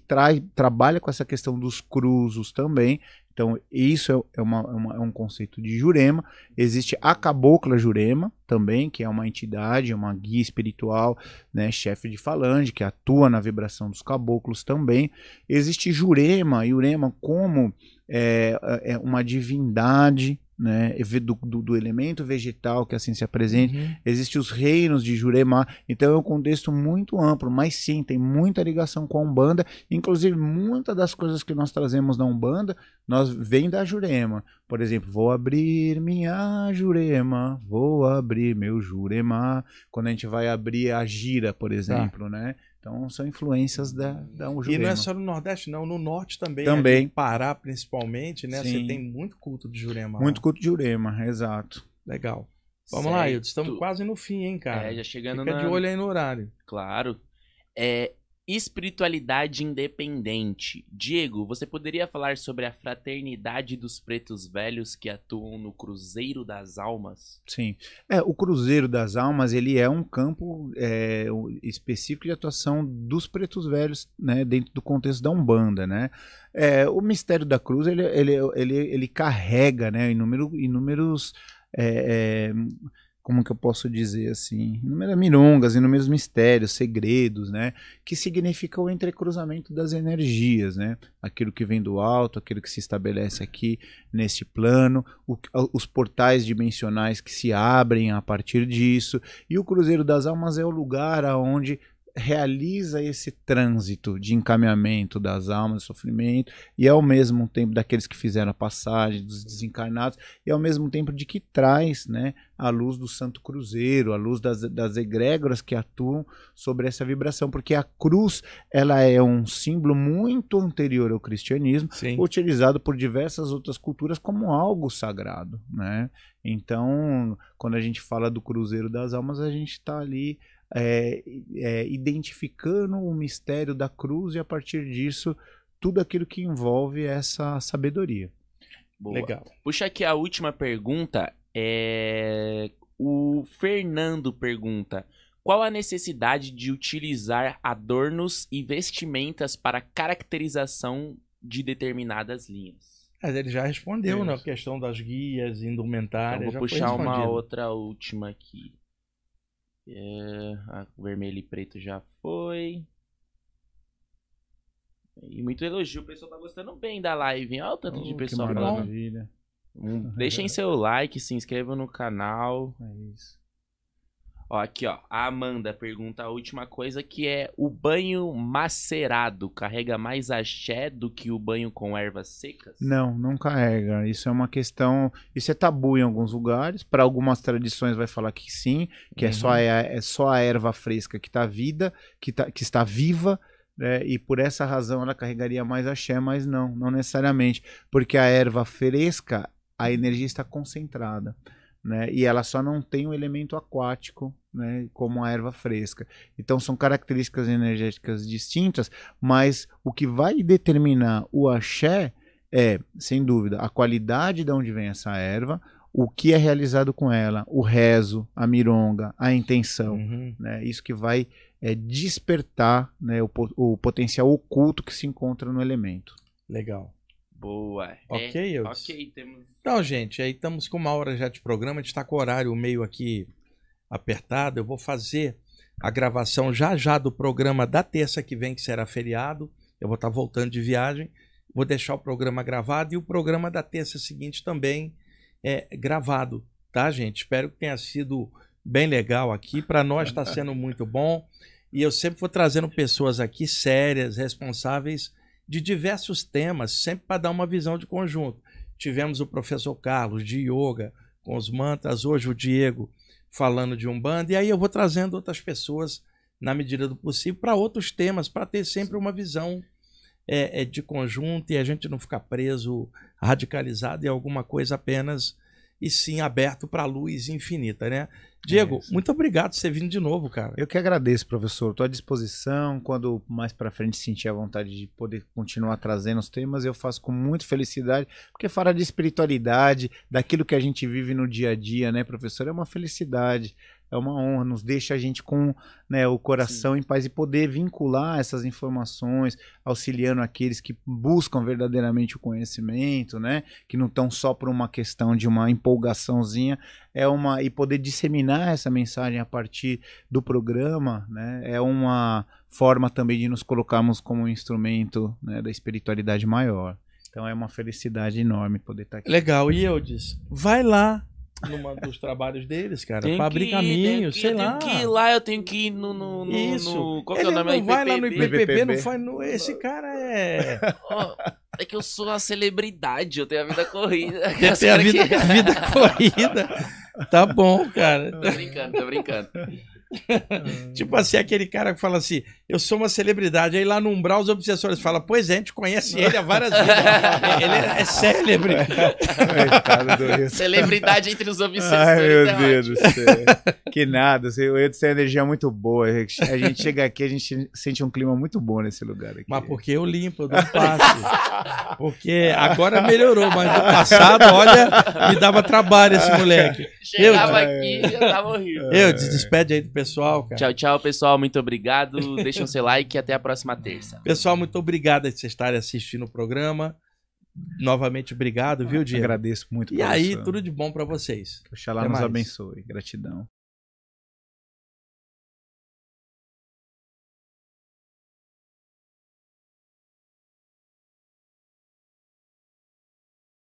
trabalha com essa questão dos cruzos também. Então, isso é um conceito de Jurema. Existe a Cabocla Jurema também, que é uma entidade, uma guia espiritual, né, chefe de falange, que atua na vibração dos caboclos também. Existe Jurema como uma divindade, né, do elemento vegetal que assim se apresenta. Existem os reinos de Jurema, então é um contexto muito amplo, mas sim, tem muita ligação com a Umbanda, inclusive muitas das coisas que nós trazemos na Umbanda, vem da Jurema. Por exemplo, vou abrir minha Jurema, vou abrir meu Jurema, quando a gente vai abrir a gira, por exemplo, né? Então são influências da Jurema. E não é só no Nordeste, não. No Norte também. Também. Em Pará, principalmente, né? Sim. Você tem muito culto de Jurema. Muito culto de Jurema, exato. Legal. Vamos lá, Hilton. Estamos quase no fim, hein, cara? Já chegando Fica de olho aí no horário. Claro. Espiritualidade independente. Diego, você poderia falar sobre a fraternidade dos pretos velhos que atuam no Cruzeiro das Almas? Sim. O Cruzeiro das Almas, ele é um campo específico de atuação dos pretos velhos, né, dentro do contexto da Umbanda, né? O mistério da cruz, ele carrega, né, inúmeros como que eu posso dizer assim, inúmeras milongas, inúmeros mistérios, segredos, né, que significa o entrecruzamento das energias, né, aquilo que vem do alto, aquilo que se estabelece aqui neste plano, os portais dimensionais que se abrem a partir disso, e o Cruzeiro das Almas é o lugar aonde realiza esse trânsito de encaminhamento das almas, do sofrimento, e ao mesmo tempo daqueles que fizeram a passagem, dos desencarnados, e ao mesmo tempo de que traz, né, a luz do Santo Cruzeiro, a luz das egrégoras que atuam sobre essa vibração, porque a cruz, ela é um símbolo muito anterior ao cristianismo, Sim. utilizado por diversas outras culturas como algo sagrado, né? Então, quando a gente fala do Cruzeiro das Almas, a gente está ali identificando o mistério da cruz e a partir disso tudo aquilo que envolve essa sabedoria. Boa. Legal. Puxa aqui a última pergunta. O Fernando pergunta: qual a necessidade de utilizar adornos e vestimentas para caracterização de determinadas linhas? Mas ele já respondeu na questão das guias, indumentárias. Então, vou puxar uma outra última aqui. Vermelho e preto já foi. E muito elogio, o pessoal tá gostando bem da live, hein? Olha o tanto de pessoal que falando. maravilha. Deixem seu like, se inscrevam no canal. É isso. Ó, aqui, ó. A Amanda pergunta a última coisa, que é: o banho macerado carrega mais axé do que o banho com ervas secas? Não, não carrega. Isso é uma questão. Isso é tabu em alguns lugares. Para algumas tradições vai falar que sim, que é só a erva fresca que está que está viva. E por essa razão ela carregaria mais axé, mas não necessariamente. Porque a erva fresca, a energia está concentrada. Né? E ela só não tem o elemento aquático, né, como a erva fresca. Então são características energéticas distintas, mas o que vai determinar o axé é, sem dúvida, a qualidade de onde vem essa erva, o que é realizado com ela, o rezo, a mironga, a intenção. Né? Isso que vai despertar, né, o potencial oculto que se encontra no elemento. Legal. Boa. Ok, ok, temos... Então, gente, aí estamos com 1 hora já de programa, a gente está com o horário meio aqui apertado. Eu vou fazer a gravação já do programa da terça que vem, que será feriado. Eu vou estar voltando de viagem, vou deixar o programa gravado e o programa da terça seguinte também é gravado, tá, gente? Espero que tenha sido bem legal aqui. Para nós está sendo muito bom. E eu sempre vou trazendo pessoas aqui sérias, responsáveis de diversos temas, sempre para dar uma visão de conjunto. Tivemos o professor Carlos de yoga, com os mantras, hoje o Diego falando de Umbanda, e aí eu vou trazendo outras pessoas, na medida do possível, para outros temas, para ter sempre uma visão de conjunto e a gente não ficar preso, radicalizado em alguma coisa apenas, e sim aberto para a luz infinita, né? Diego, muito obrigado por você vindo de novo, cara. Eu que agradeço, professor. Estou à disposição. Quando mais para frente sentir a vontade de poder continuar trazendo os temas, eu faço com muita felicidade, porque falar de espiritualidade, daquilo que a gente vive no dia a dia, né, professor, é uma felicidade. É uma honra, nos deixa a gente com, né, o coração em paz e poder vincular essas informações, auxiliando aqueles que buscam verdadeiramente o conhecimento, né, que não estão só por uma questão de uma empolgaçãozinha, e poder disseminar essa mensagem a partir do programa, né, é uma forma também de nos colocarmos como um instrumento, né, da espiritualidade maior. Então é uma felicidade enorme poder estar aqui. Legal, e eu disse, vai lá numa dos trabalhos deles, cara, para abrir caminho, sei lá. Eu tenho que ir lá, eu tenho que ir no Isso. Qual que é o nome? Não vai lá no IPPB, não faz esse cara é que eu sou uma celebridade, eu tenho a vida corrida. Tem a vida corrida. Tá bom, cara. Tô brincando. Tipo assim, aquele cara que fala assim, eu sou uma celebridade, aí lá no umbral os obsessores falam, pois é, a gente conhece ele há várias vezes, ele é célebre. Celebridade entre os obsessores. Ai, meu Deus do céu. Que nada, o Edson tem energia muito boa, a gente chega aqui, a gente sente um clima muito bom nesse lugar aqui. Mas porque eu limpo, eu dou um passe. Porque agora melhorou, mas no passado, olha, me dava trabalho esse moleque. Chegava aqui e já tava horrível. Despede aí do pessoal, cara. Tchau, pessoal. Muito obrigado. Deixem seu like e até a próxima terça. Pessoal, muito obrigado por vocês estarem assistindo o programa. Novamente, obrigado, viu, Diego? Agradeço muito. E aí, tudo de bom para vocês. Que Oxalá nos abençoe. Gratidão.